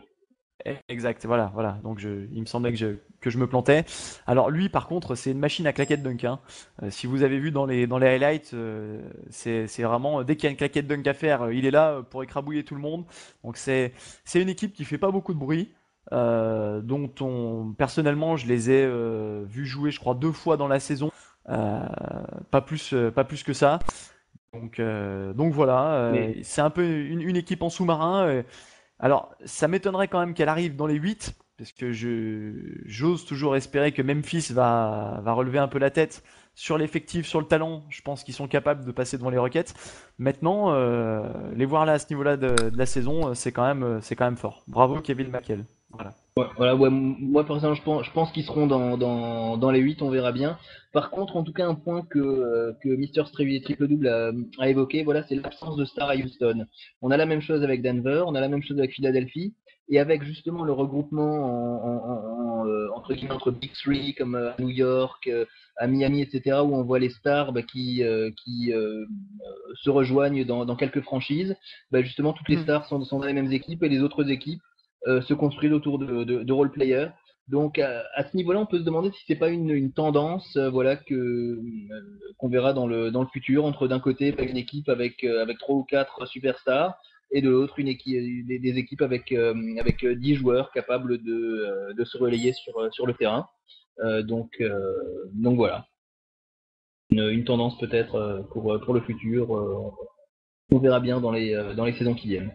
Exact, voilà. Donc il me semblait que je me plantais. Alors lui, par contre, c'est une machine à claquettes dunk, hein. Si vous avez vu dans les highlights, c'est vraiment dès qu'il y a une claquette dunk à faire, il est là pour écrabouiller tout le monde. Donc c'est une équipe qui fait pas beaucoup de bruit, dont personnellement je les ai vus jouer, je crois 2 fois dans la saison, euh, pas plus que ça. Donc voilà, Mais c'est un peu une équipe en sous-marin. Alors, ça m'étonnerait quand même qu'elle arrive dans les 8, parce que j'ose toujours espérer que Memphis va relever un peu la tête sur l'effectif, sur le talent. Je pense qu'ils sont capables de passer devant les Rockets. Maintenant, les voir là à ce niveau-là de la saison, c'est quand même fort. Bravo Kevin McHale. Voilà. ouais, voilà, ouais, moi personnellement je pense qu'ils seront dans les 8, on verra bien. Par contre, en tout cas, un point que Mister Triple Double a évoqué, voilà, c'est l'absence de star à Houston. On a la même chose avec Denver, on a la même chose avec Philadelphie, et avec justement le regroupement entre guillemets entre Big Three comme à New York, à Miami, etc., où on voit les stars qui se rejoignent dans quelques franchises. Bah, justement, toutes les Hmm. stars sont dans les mêmes équipes et les autres équipes se construisent autour de role-players. Donc à ce niveau-là, on peut se demander si c'est pas une tendance, voilà, qu'on verra dans le futur entre d'un côté une équipe avec 3 ou 4 superstars et de l'autre une équipe, des équipes avec 10 joueurs capables de se relayer sur le terrain. Donc voilà, une tendance peut-être pour le futur. On verra bien dans les saisons qui viennent.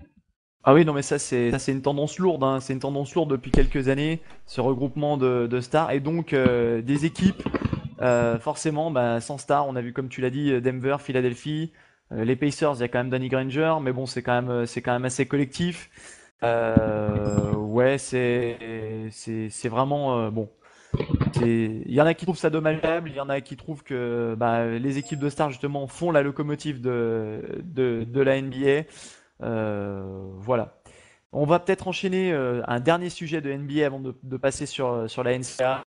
Ah oui, non, mais ça c'est une tendance lourde, hein. C'est une tendance lourde depuis quelques années, ce regroupement de stars. Et donc, des équipes, forcément, bah, sans stars, on a vu, comme tu l'as dit, Denver, Philadelphie, les Pacers, il y a quand même Danny Granger, mais bon, c'est quand même assez collectif. Ouais, c'est vraiment, bon. Il y en a qui trouvent ça dommageable, il y en a qui trouvent que bah, les équipes de stars, justement, font la locomotive de la NBA. Voilà. On va peut-être enchaîner un dernier sujet de NBA avant de passer sur la NCAA.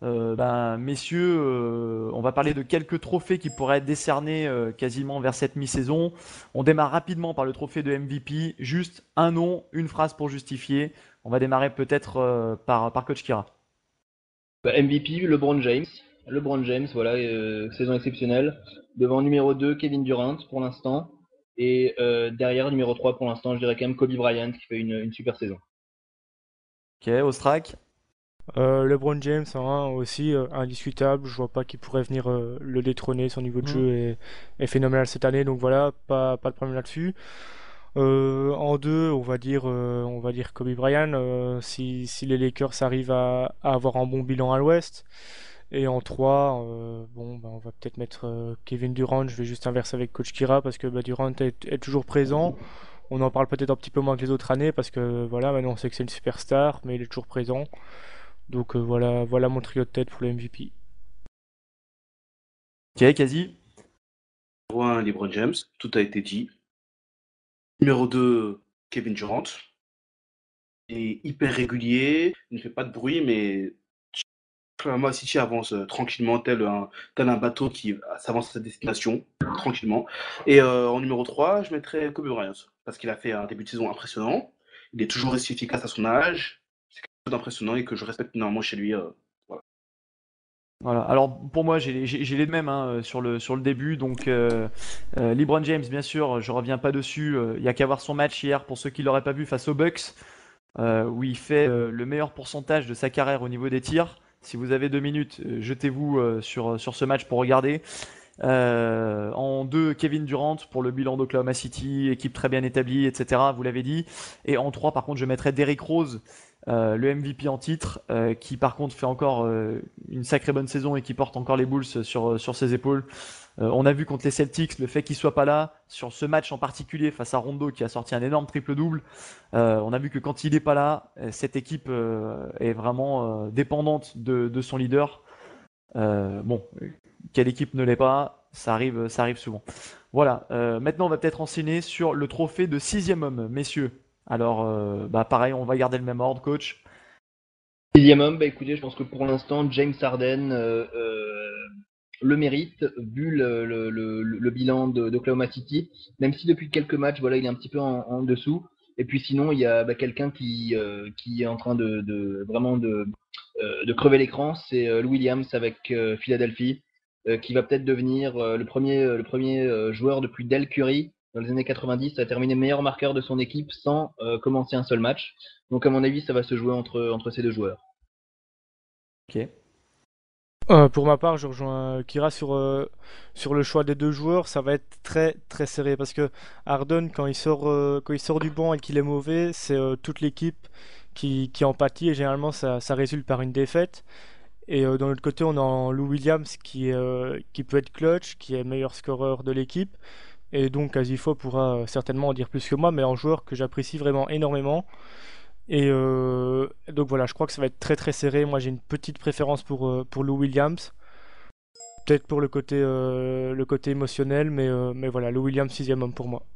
Ben, messieurs, on va parler de quelques trophées qui pourraient être décernés quasiment vers cette mi-saison. On démarre rapidement par le trophée de MVP. Juste un nom, une phrase pour justifier. On va démarrer peut-être par Coach Kira. Bah, MVP, LeBron James. LeBron James, voilà, saison exceptionnelle. Devant numéro 2, Kevin Durant pour l'instant. Et derrière, numéro 3 pour l'instant, je dirais quand même Kobe Bryant qui fait une super saison. Ok, Ostrak. LeBron James hein, aussi indiscutable, je vois pas qui pourrait venir le détrôner, son niveau de Hmm. jeu est phénoménal cette année, donc voilà, pas de problème là-dessus. En deux, on va dire Kobe Bryant, si les Lakers arrivent à avoir un bon bilan à l'Ouest. Et en trois, bon, bah, on va peut-être mettre Kevin Durant, je vais juste inverser avec Coach Kira parce que bah, Durant est toujours présent. On en parle peut-être un petit peu moins que les autres années parce que voilà, maintenant on sait que c'est une superstar, mais il est toujours présent. Donc voilà mon trio de tête pour le MVP. Ok, quasi. Numéro 1, LeBron James, tout a été dit. Numéro 2, Kevin Durant. Il est hyper régulier, il ne fait pas de bruit, mais Oklahoma City avance tranquillement, tel un bateau qui s'avance à sa destination, tranquillement. Et en numéro 3, je mettrais Kobe Bryant, parce qu'il a fait un début de saison impressionnant. Il est toujours aussi efficace à son âge. C'est quelque chose d'impressionnant et que je respecte énormément chez lui. Voilà. Voilà. Alors pour moi, j'ai les mêmes hein, sur le début. Donc LeBron James, bien sûr, je reviens pas dessus. Il y a qu'à voir son match hier pour ceux qui l'auraient pas vu face aux Bucks, où il fait le meilleur pourcentage de sa carrière au niveau des tirs. Si vous avez 2 minutes, jetez-vous sur ce match pour regarder. En deux, Kevin Durant pour le bilan d'Oklahoma City, équipe très bien établie, etc. Vous l'avez dit. Et en trois, par contre, je mettrais Derrick Rose, le MVP en titre, qui par contre fait encore une sacrée bonne saison et qui porte encore les Bulls sur ses épaules. On a vu contre les Celtics le fait qu'il soit pas là sur ce match en particulier face à Rondo qui a sorti un énorme triple-double. On a vu que quand il est pas là, cette équipe est vraiment dépendante de son leader. Bon, quelle équipe ne l'est pas? Ça arrive souvent. Voilà. Maintenant, on va peut-être enchaîner sur le trophée de sixième homme, messieurs. Alors, bah pareil, on va garder le même ordre, coach. Sixième homme, bah écoutez, je pense que pour l'instant, James Harden le mérite, vu le bilan d'Oklahoma City, même si depuis quelques matchs, voilà, il est un petit peu en dessous. Et puis sinon, il y a quelqu'un qui est en train vraiment de crever l'écran, c'est Lou Williams avec Philadelphie, qui va peut-être devenir le premier joueur depuis Del Curry dans les années 90 à terminer meilleur marqueur de son équipe sans commencer un seul match. Donc à mon avis, ça va se jouer entre ces deux joueurs. Ok. Pour ma part, je rejoins Kira sur le choix des deux joueurs. Ça va être très très serré parce que Harden, quand il sort du banc et qu'il est mauvais, c'est toute l'équipe qui en pâtit et généralement ça résulte par une défaite. Et d'un autre côté, on a Lou Williams qui peut être clutch, qui est meilleur scoreur de l'équipe. Et donc Asifo pourra certainement en dire plus que moi, mais un joueur que j'apprécie vraiment énormément. Et donc voilà, je crois que ça va être très très serré. Moi j'ai une petite préférence pour Lou Williams. Peut-être pour le côté émotionnel, mais voilà, Lou Williams, sixième homme pour moi.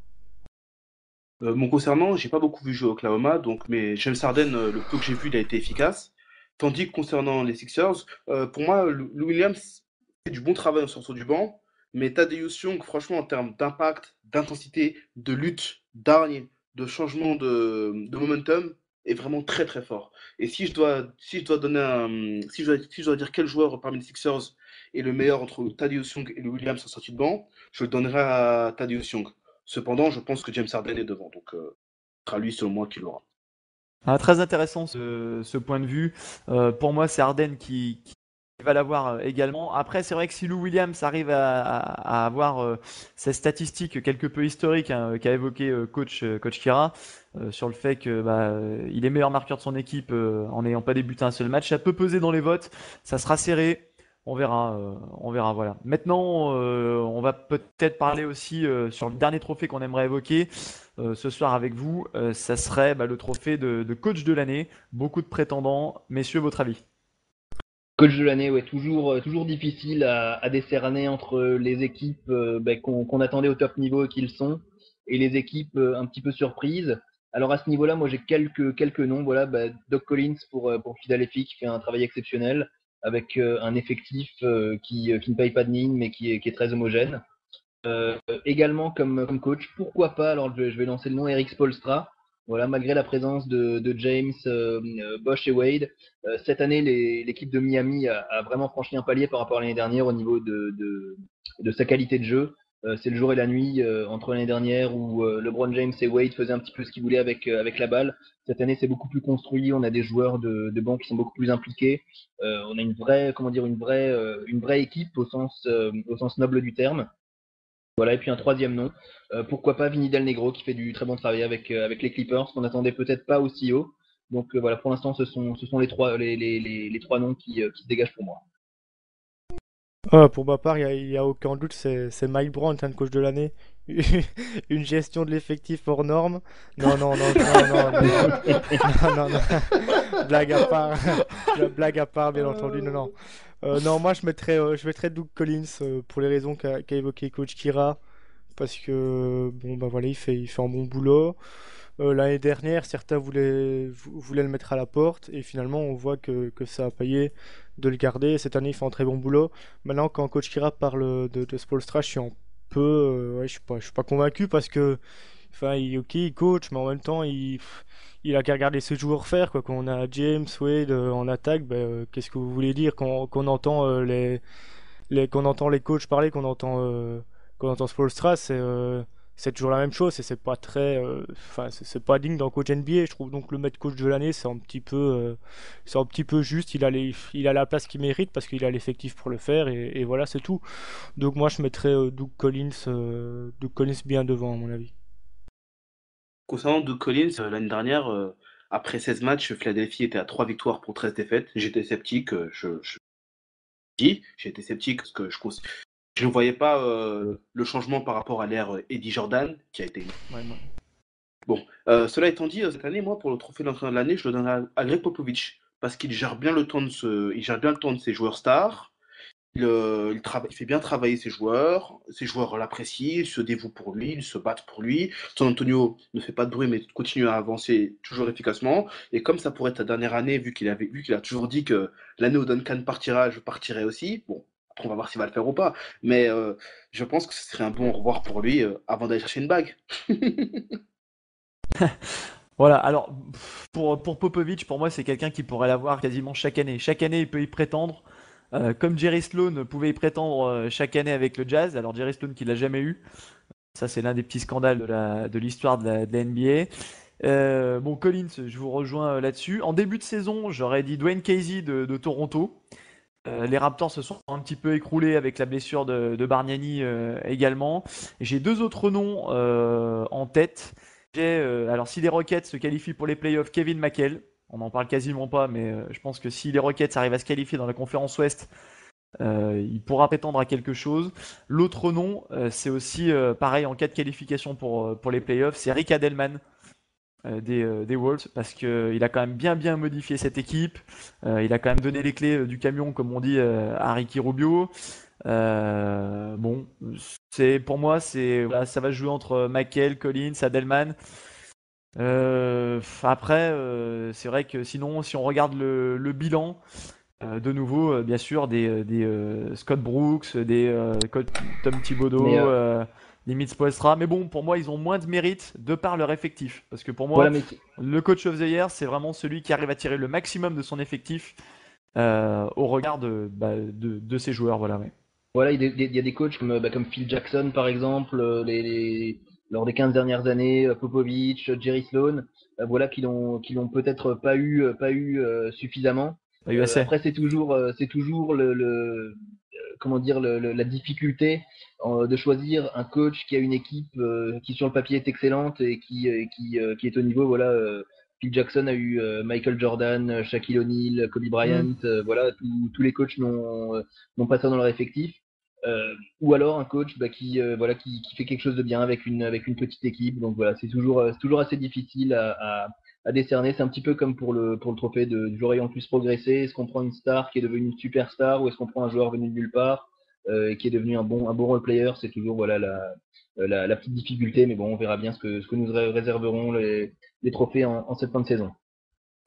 Mon concernant, j'ai pas beaucoup vu jouer Oklahoma, donc mais James Harden, le peu que j'ai vu, il a été efficace. Tandis que concernant les Sixers, pour moi, Lou Williams fait du bon travail en sortant du banc, mais Tadeusz Young, franchement, en termes d'impact, d'intensité, de lutte, d'hargne, de changement de momentum, est vraiment très très fort. Et si je dois donner si je dois dire quel joueur parmi les Sixers est le meilleur entre Tadeusz Young et Lou Williams en sortie de banc, je le donnerai à Tadeusz Young. Cependant, je pense que James Harden est devant, donc ce sera lui selon moi qui l'aura. Ah, très intéressant ce point de vue. Pour moi, c'est Harden qui va l'avoir également. Après, c'est vrai que si Lou Williams arrive à avoir ces statistiques quelque peu historiques hein, qu'a évoqué coach Kira sur le fait que il est meilleur marqueur de son équipe en n'ayant pas débuté un seul match, ça peut peser dans les votes. Ça sera serré. On verra, voilà. Maintenant, on va peut-être parler aussi sur le dernier trophée qu'on aimerait évoquer ce soir avec vous. Ça serait le trophée de coach de l'année. Beaucoup de prétendants. Messieurs, votre avis? Coach de l'année, ouais, toujours difficile à décerner entre les équipes qu'on attendait au top niveau et qu'ils sont, et les équipes un petit peu surprises. Alors à ce niveau-là, moi j'ai quelques noms. Voilà, Doc Collins pour Philadelphie qui fait un travail exceptionnel avec un effectif qui ne paye pas de mine mais qui est très homogène. Également comme coach, pourquoi pas, alors je vais lancer le nom Eric Spoelstra. Voilà, malgré la présence de James, Bosch et Wade, cette année l'équipe de Miami a vraiment franchi un palier par rapport à l'année dernière au niveau de sa qualité de jeu. C'est le jour et la nuit entre l'année dernière où LeBron James et Wade faisaient un petit peu ce qu'ils voulaient avec la balle. Cette année c'est beaucoup plus construit, on a des joueurs de banc qui sont beaucoup plus impliqués. On a une vraie, comment dire, une vraie équipe au sens noble du terme. Voilà, et puis un troisième nom, pourquoi pas Vinny Del Negro qui fait du très bon travail avec les Clippers, qu'on n'attendait peut-être pas aussi haut. Donc voilà, pour l'instant, ce sont les trois noms qui se dégagent pour moi. Pour ma part, il y a aucun doute, c'est Mike Brown, le coach de l'année. Une gestion de l'effectif hors norme. Non, non. Blague à part, blague à part, bien entendu, non, non. Non, moi je mettrais Doug Collins pour les raisons qu'a évoqué coach Kira, parce que bon bah voilà, il fait un bon boulot. L'année dernière, certains voulaient le mettre à la porte et finalement on voit que ça a payé de le garder. Cette année, il fait un très bon boulot. Maintenant, quand coach Kira parle de Spoelstra, je suis un peu, ouais, je suis pas convaincu parce que, enfin, ok, il coach, mais en même temps, il a qu'à regarder ses joueurs faire quoi. Quand on a James Wade en attaque, qu'est-ce que vous voulez dire qu'on entend qu'on entend les coachs parler, qu'on entend Spoelstra, c'est toujours la même chose et c'est pas très enfin c'est pas digne d'un coach NBA. Je trouve donc le mettre coach de l'année c'est un petit peu juste. Il a la place qu'il mérite parce qu'il a l'effectif pour le faire et voilà, c'est tout. Donc moi je mettrais Doug Collins bien devant à mon avis. Concernant Doug Collins, l'année dernière, après 16 matchs, Philadelphie était à 3 victoires pour 13 défaites. J'étais sceptique, je dis, j'ai été sceptique parce que je ne voyais pas le changement par rapport à l'ère Eddie Jordan, qui a été. Ouais, moi. Bon, cela étant dit, cette année, moi, pour le trophée d'entraîneur de l'année, je le donne à Greg Popovich, parce qu'il gère bien le temps il gère bien le temps de ses joueurs stars. Il fait bien travailler ses joueurs l'apprécient, ils se dévouent pour lui, ils se battent pour lui. San Antonio ne fait pas de bruit, mais continue à avancer toujours efficacement. Et comme ça pourrait être sa dernière année, vu qu'il a toujours dit que l'année où Duncan partira, je partirai aussi. Bon, après on va voir s'il va le faire ou pas. Mais je pense que ce serait un bon au revoir pour lui avant d'aller chercher une bague. Voilà, alors pour Popovic, pour moi, c'est quelqu'un qui pourrait l'avoir quasiment chaque année. Chaque année, il peut y prétendre. Comme Jerry Sloan pouvait y prétendre chaque année avec le Jazz. Alors Jerry Sloan qui l'a jamais eu. Ça, c'est l'un des petits scandales de l'histoire de la NBA. Bon, Collins, je vous rejoins là-dessus. En début de saison, j'aurais dit Dwayne Casey de Toronto. Les Raptors se sont un petit peu écroulés avec la blessure de Bargnani également. J'ai deux autres noms en tête. Alors, si les Rockets se qualifient pour les playoffs, Kevin McHale. On n'en parle quasiment pas, mais je pense que si les Rockets arrivent à se qualifier dans la conférence Ouest, il pourra prétendre à quelque chose. L'autre nom, c'est aussi pareil en cas de qualification pour les playoffs, c'est Rick Adelman des Wolves, parce qu'il a quand même bien modifié cette équipe. Il a quand même donné les clés du camion, comme on dit, à Ricky Rubio. Bon, pour moi, voilà, ça va jouer entre McHale, Collins, Adelman. Après, c'est vrai que sinon, si on regarde le bilan, de nouveau, bien sûr, des Scott Brooks, Tom Thibodeau, Mais des Mitch Spoelstra. Mais bon, pour moi, ils ont moins de mérite de par leur effectif. Parce que pour moi, voilà, mais le coach of the year, c'est vraiment celui qui arrive à tirer le maximum de son effectif au regard de ses joueurs. Voilà, ouais. voilà, il y a des coachs comme Phil Jackson par exemple, lors des 15 dernières années, Popovich, Jerry Sloan, voilà, qui l'ont peut-être pas eu suffisamment. Pas eu assez. Après, c'est toujours comment dire, la difficulté de choisir un coach qui a une équipe qui sur le papier est excellente et qui est au niveau. Voilà, Phil Jackson a eu Michael Jordan, Shaquille O'Neal, Kobe Bryant, voilà, tous les coachs n'ont pas ça dans leur effectif. Ou alors un coach voilà, qui fait quelque chose de bien avec une petite équipe. Donc voilà, c'est toujours assez difficile à décerner. C'est un petit peu comme pour le trophée du joueur ayant le plus progressé. Est-ce qu'on prend une star qui est devenue une superstar, ou est-ce qu'on prend un joueur venu de nulle part et qui est devenu un bon role player? C'est toujours, voilà, la petite difficulté, mais bon, on verra bien ce que nous réserveront les trophées en cette fin de saison.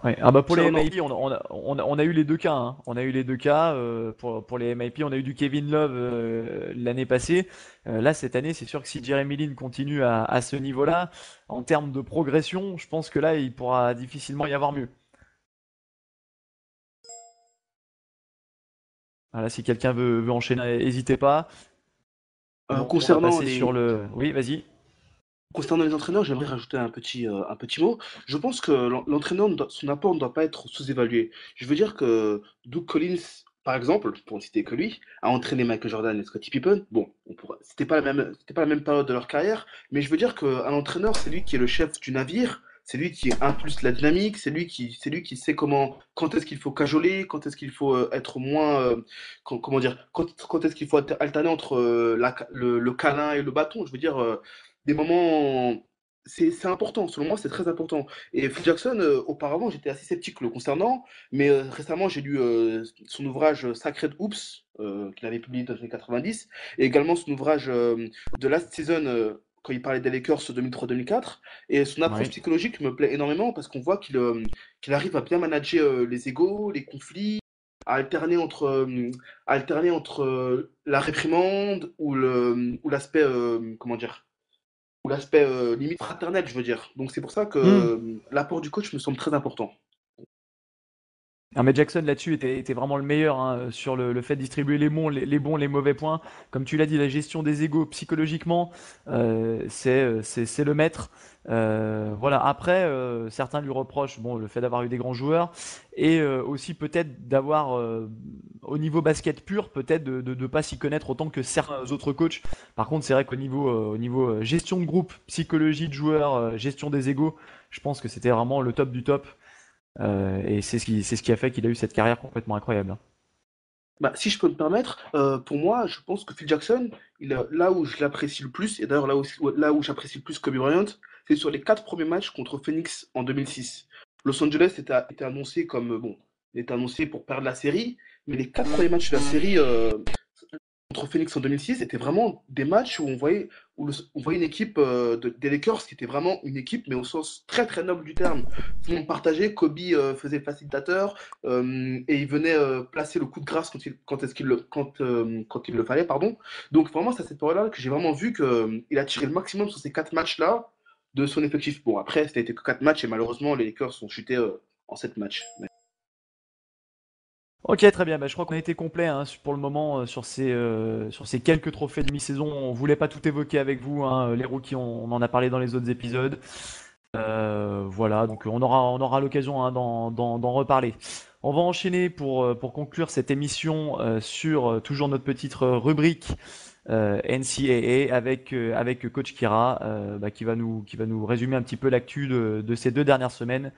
Ouais. Ah bah pour les Concernant, MIP, on a eu les deux cas, hein. On a eu les deux cas pour les MIP. On a eu du Kevin Love l'année passée. Là, cette année, c'est sûr que si Jeremy Lin continue à ce niveau-là, en termes de progression, je pense que là, il pourra difficilement y avoir mieux. Voilà, si quelqu'un veut enchaîner, n'hésitez pas. Sinon, on va concernant passer sur le. Oui, vas-y. Concernant les entraîneurs, j'aimerais rajouter un petit mot. Je pense que l'entraîneur, son apport ne doit pas être sous-évalué. Je veux dire que Doug Collins, par exemple, pour ne citer que lui, a entraîné Michael Jordan et Scottie Pippen. Bon, c'était pas la même période de leur carrière, mais je veux dire qu'un entraîneur, c'est lui qui est le chef du navire, c'est lui qui impulse la dynamique, c'est lui qui sait quand est-ce qu'il faut cajoler, quand est-ce qu'il faut être moins, comment dire, quand est-ce qu'il faut alterner entre le câlin et le bâton. Je veux dire, des moments. C'est important, selon moi, c'est très important. Et Phil Jackson, auparavant, j'étais assez sceptique le concernant, mais récemment, j'ai lu son ouvrage Sacred Hoops, qu'il avait publié dans les années 90, et également son ouvrage The Last Season, quand il parlait des Lakers 2003-2004. Et son approche Oui. psychologique me plaît énormément parce qu'on voit qu'il arrive à bien manager les égos, les conflits, à alterner entre la réprimande ou l'aspect, comment dire, ou l'aspect limite fraternel, je veux dire. Donc c'est pour ça que Hmm. l'apport du coach me semble très important. Ah, mais Jackson là-dessus était vraiment le meilleur, hein, sur le fait de distribuer les mauvais points. Comme tu l'as dit, la gestion des égos psychologiquement, c'est le maître. Voilà. Après, certains lui reprochent bon, le fait d'avoir eu des grands joueurs et aussi peut-être d'avoir, au niveau basket pur, peut-être de ne pas s'y connaître autant que certains autres coachs. Par contre, c'est vrai qu'au niveau gestion de groupe, psychologie de joueurs, gestion des égos, je pense que c'était vraiment le top du top. Et c'est ce qui a fait qu'il a eu cette carrière complètement incroyable, hein. Bah, si je peux me permettre, pour moi, je pense que Phil Jackson, là où je l'apprécie le plus, et d'ailleurs là où j'apprécie le plus Kobe Bryant, c'est sur les 4 premiers matchs contre Phoenix en 2006. Los Angeles était annoncé comme, bon, il était annoncé pour perdre la série, mais les 4 premiers matchs de la série contre Phoenix en 2006 étaient vraiment des matchs où on voyait une équipe des Lakers qui était vraiment une équipe, mais au sens très très noble du terme. Tout le monde partageait, Kobe faisait le facilitateur, et il venait placer le coup de grâce quand il le fallait, pardon. Donc vraiment, c'est à cette période-là que j'ai vraiment vu qu'il a tiré le maximum sur ces 4 matchs-là de son effectif. Bon, après, c'était que 4 matchs et malheureusement, les Lakers ont chuté en 7 matchs. Ok, très bien. Bah, je crois qu'on a été complet, hein, pour le moment, sur ces quelques trophées de mi-saison. On voulait pas tout évoquer avec vous, hein. Les rookies, on en a parlé dans les autres épisodes. Voilà, donc on aura l'occasion hein, d'en reparler. On va enchaîner pour conclure cette émission sur toujours notre petite rubrique NCAA avec Coach Kira qui va nous résumer un petit peu l'actu de ces 2 dernières semaines.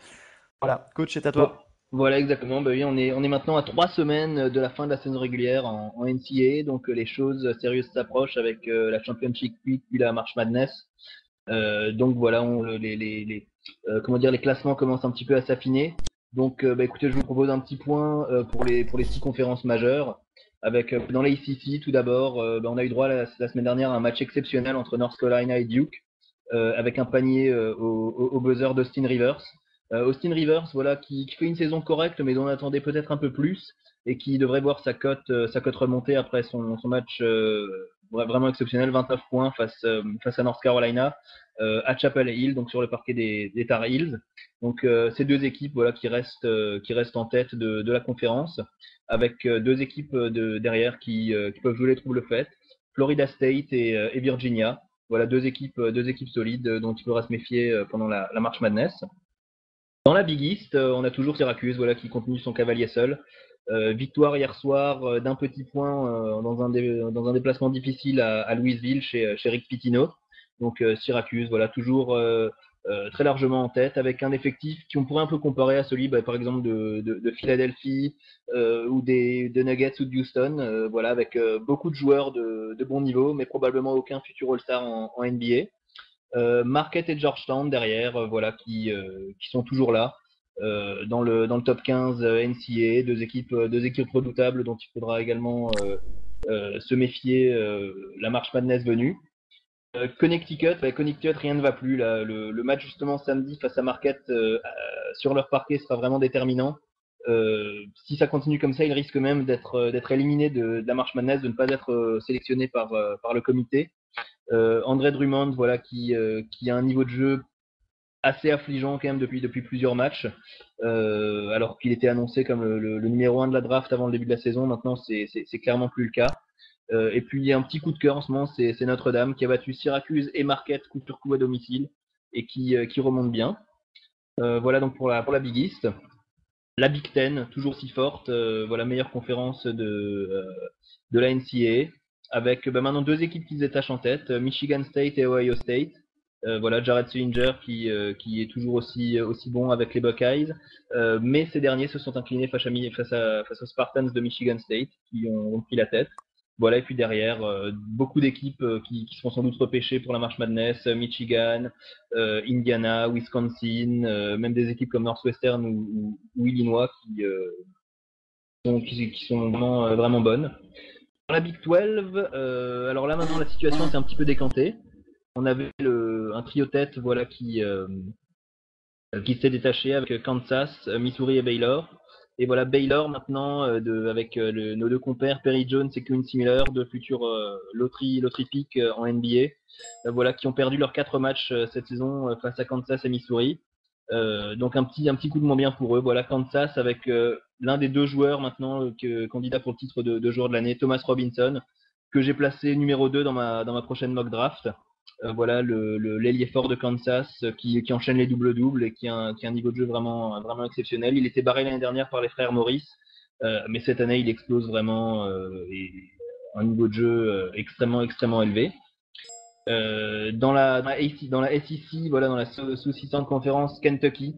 Voilà, Coach, c'est à Bon, toi. voilà, exactement. Bah oui, on est maintenant à 3 semaines de la fin de la saison régulière en NCAA, donc les choses sérieuses s'approchent avec la Championship Week puis la March Madness. Donc voilà, comment dire, les classements commencent un petit peu à s'affiner. Donc, écoutez, je vous propose un petit point pour les 6 conférences majeures. Avec dans l'ACC, tout d'abord, on a eu droit la semaine dernière à un match exceptionnel entre North Carolina et Duke, avec un panier au buzzer d'Austin Rivers. Austin Rivers, voilà, qui fait une saison correcte, mais dont on attendait peut-être un peu plus, et qui devrait voir sa cote remonter après son match vraiment exceptionnel, 29 points face à North Carolina, à Chapel Hill, donc sur le parquet des Tar Heels. Donc ces deux équipes, voilà, qui restent en tête de la conférence, avec deux équipes derrière qui peuvent jouer les troubles faits, Florida State et Virginia. Voilà, deux équipes solides dont il faudra se méfier pendant la March Madness. Dans la Big East, on a toujours Syracuse, voilà, qui continue son cavalier seul. Victoire hier soir d'un petit point dans un déplacement difficile à Louisville chez Rick Pitino. Donc Syracuse, voilà, toujours très largement en tête, avec un effectif qu'on pourrait un peu comparer à celui, par exemple, de Philadelphie ou de Nuggets ou de Houston, voilà, avec beaucoup de joueurs de bon niveau, mais probablement aucun futur All-Star en NBA. Marquette et Georgetown derrière, voilà, qui sont toujours là dans le top 15 NCAA, deux équipes redoutables dont il faudra également se méfier la March Madness venue. Connecticut, rien ne va plus là. Le match justement samedi face à Marquette sur leur parquet sera vraiment déterminant. Si ça continue comme ça, ils risquent même d'être éliminés de la March Madness, de ne pas être sélectionnés par le comité. André Drummond, voilà, qui a un niveau de jeu assez affligeant quand même depuis plusieurs matchs, alors qu'il était annoncé comme le numéro 1 de la draft avant le début de la saison. Maintenant, c'est clairement plus le cas. Et puis, il y a un petit coup de cœur en ce moment, c'est Notre-Dame qui a battu Syracuse et Marquette coup sur coup à domicile et qui remonte bien. Voilà donc pour la Big East. La Big Ten, toujours si forte, voilà, meilleure conférence de la NCAA, avec maintenant deux équipes qui se détachent en tête, Michigan State et Ohio State. Voilà, Jared Sullinger qui est toujours aussi bon avec les Buckeyes, mais ces derniers se sont inclinés face aux Spartans de Michigan State qui ont pris la tête. Voilà, et puis derrière, beaucoup d'équipes qui seront sans doute repêchées pour la March Madness, Michigan, Indiana, Wisconsin, même des équipes comme Northwestern ou Illinois qui sont vraiment, vraiment bonnes. Dans la Big 12, alors là maintenant la situation s'est un petit peu décantée. On avait un trio tête, voilà, qui s'est détaché avec Kansas, Missouri et Baylor. Et voilà, Baylor maintenant, avec nos deux compères, Perry Jones et Quincy Miller, deux futurs lottery pick en NBA, voilà, qui ont perdu leurs 4 matchs cette saison face à Kansas et Missouri. Donc un petit coup de moins bien pour eux. Voilà, Kansas avec l'un des deux joueurs maintenant candidat pour le titre de joueur de l'année, Thomas Robinson, que j'ai placé numéro 2 dans ma prochaine mock draft. Voilà, l'ailier fort de Kansas qui enchaîne les doubles-doubles et qui a un niveau de jeu vraiment, vraiment exceptionnel. Il était barré l'année dernière par les frères Maurice, mais cette année il explose vraiment et un niveau de jeu extrêmement, extrêmement élevé. Dans la SEC, voilà, dans la South-Eastern Conference, Kentucky.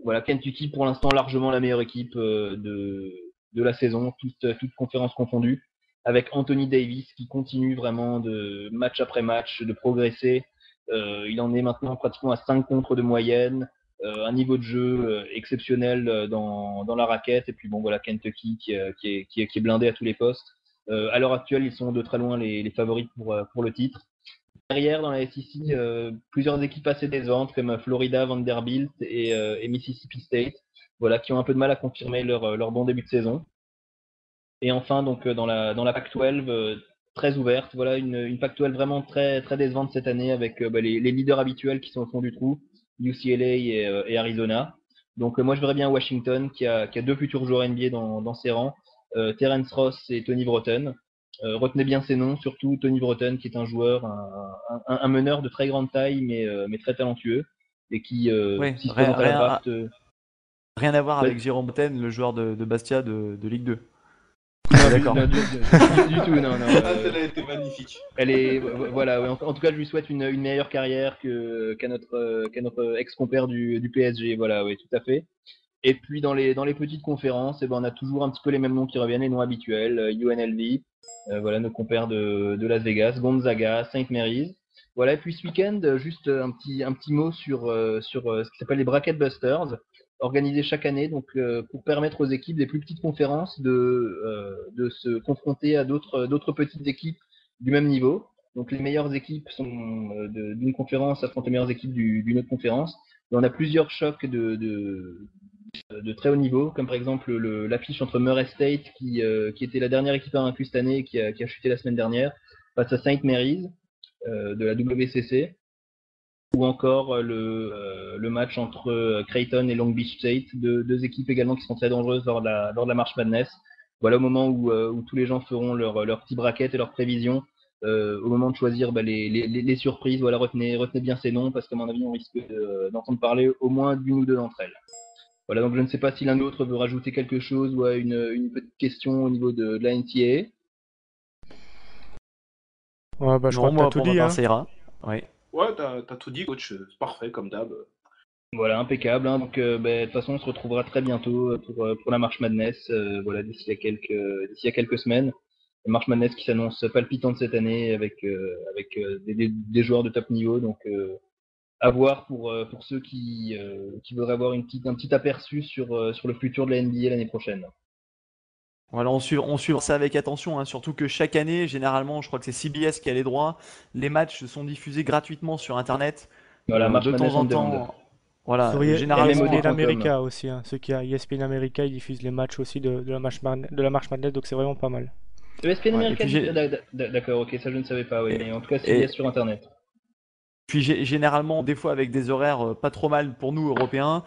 Voilà, Kentucky pour l'instant largement la meilleure équipe de la saison, toutes conférences confondues, avec Anthony Davis qui continue vraiment de match après match de progresser. Il en est maintenant pratiquement à 5 contres de moyenne, un niveau de jeu exceptionnel dans la raquette. Et puis bon, voilà, Kentucky qui est blindé à tous les postes. À l'heure actuelle, ils sont de très loin les favoris pour le titre. Derrière, dans la SEC, plusieurs équipes assez décevantes comme Florida, Vanderbilt et Mississippi State, voilà, qui ont un peu de mal à confirmer leur bon début de saison. Et enfin, donc dans la Pac-12, très ouverte, voilà, une Pac-12 vraiment très, très décevante cette année avec les leaders habituels qui sont au fond du trou, UCLA et Arizona. Donc moi je verrais bien Washington qui a deux futurs joueurs NBA dans ses rangs, Terence Ross et Tony Broughton. Retenez bien ces noms, surtout Tony Broughton qui est un joueur, un meneur de très grande taille mais très talentueux. et qui, Ouais, s'il se présente à la draft, rien à voir bah, avec Jérôme Boten, le joueur de Bastia de Ligue 2. non, D'accord. du tout, non, non. Ah, celle-là était magnifique. Elle est, voilà, ouais, en tout cas, je lui souhaite une meilleure carrière qu'à notre ex-compère du PSG, voilà, oui, tout à fait. Et puis dans les petites conférences, eh ben, on a toujours un petit peu les mêmes noms qui reviennent, les noms habituels, UNLV, voilà nos compères de Las Vegas, Gonzaga, Saint Mary's. Voilà, et puis ce week-end, juste un petit mot sur ce qui s'appelle les Bracket Busters, organisés chaque année donc, pour permettre aux équipes des plus petites conférences de se confronter à d'autres petites équipes du même niveau. Donc les meilleures équipes d'une conférence affrontent les meilleures équipes d'une autre conférence. Et on a plusieurs chocs de très haut niveau, comme par exemple l'affiche entre Murray State, qui était la dernière équipe invaincue cette année et qui a chuté la semaine dernière, face à Saint Mary's de la WCC, ou encore le match entre Creighton et Long Beach State, deux équipes également qui sont très dangereuses lors de la March Madness. Voilà, au moment où tous les gens feront leur petit bracket et leurs prévisions, au moment de choisir les surprises, voilà, retenez bien ces noms, parce qu'à mon avis, on risque d'entendre parler au moins d'une ou deux d'entre elles. Voilà, donc je ne sais pas si l'un ou l'autre veut rajouter quelque chose ou a une petite question au niveau de la NCAA. Ouais, bah, je crois Non, que t'as moi, tout pour ma dit, part, hein. ça ira. Ouais. Ouais, t'as tout dit, coach. C'est parfait, comme d'hab. Voilà, impeccable. Hein. Donc, de toute façon, on se retrouvera très bientôt pour la March Madness. Voilà, d'ici à quelques semaines. La March Madness qui s'annonce palpitante cette année avec des joueurs de top niveau. Donc, à voir pour ceux qui voudraient avoir un petit aperçu sur le futur de la NBA l'année prochaine. Voilà, on suivra ça avec attention, hein, surtout que chaque année, généralement, je crois que c'est CBS qui a les droits, les matchs sont diffusés gratuitement sur Internet. Voilà, March De temps Madness on en demand. temps, voilà, Sur généralement, ESPN MMOD.com. America aussi, hein. Ceux qui a ESPN America, ils diffusent les matchs aussi de la March Madness, donc c'est vraiment pas mal. ESPN ouais, et puis, American, d'accord, ok, ça je ne savais pas, oui, et- mais en tout cas CBS et- sur Internet. puis généralement, des fois avec des horaires pas trop mal pour nous, Européens,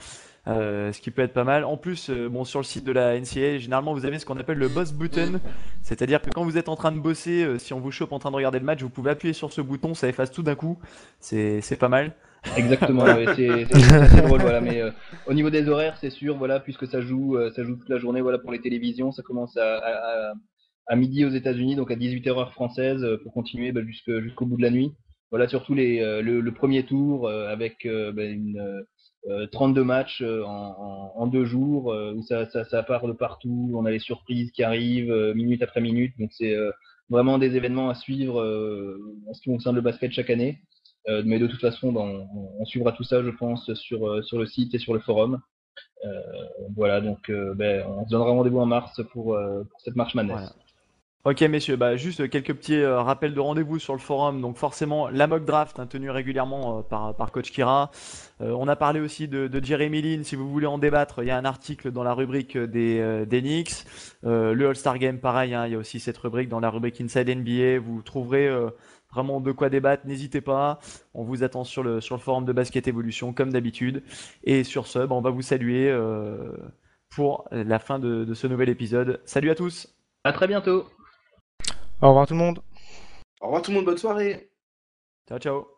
ce qui peut être pas mal. En plus, bon, sur le site de la NCAA, généralement, vous avez ce qu'on appelle le boss button, c'est-à-dire que quand vous êtes en train de bosser, si on vous chope en train de regarder le match, vous pouvez appuyer sur ce bouton, ça efface tout d'un coup. C'est pas mal. Exactement, Voilà. ouais, c'est assez drôle, voilà. Mais au niveau des horaires, c'est sûr, voilà, puisque ça joue toute la journée, voilà, pour les télévisions, ça commence à midi aux États-Unis, donc à 18h heure française, pour continuer jusqu'au bout de la nuit. Voilà, surtout le premier tour avec 32 matchs en 2 jours, où ça part de partout, on a les surprises qui arrivent minute après minute, donc c'est vraiment des événements à suivre en ce qui concerne le basket chaque année. Mais de toute façon, on suivra tout ça, je pense, sur le site et sur le forum. Voilà, donc on se donnera rendez-vous en mars pour cette March Madness. Voilà. Ok messieurs, bah, juste quelques petits rappels de rendez-vous sur le forum. Donc forcément la mock draft, hein, tenue régulièrement par Coach Kira. On a parlé aussi de Jeremy Lin, si vous voulez en débattre, il y a un article dans la rubrique des Knicks. Le All-Star Game pareil, hein, il y a aussi cette rubrique dans la rubrique Inside NBA. Vous trouverez vraiment de quoi débattre, n'hésitez pas. On vous attend sur le forum de Basket Evolution comme d'habitude. Et sur ce, bah, on va vous saluer pour la fin de ce nouvel épisode. Salut à tous. À très bientôt! Au revoir tout le monde. Au revoir tout le monde, bonne soirée. Ciao ciao.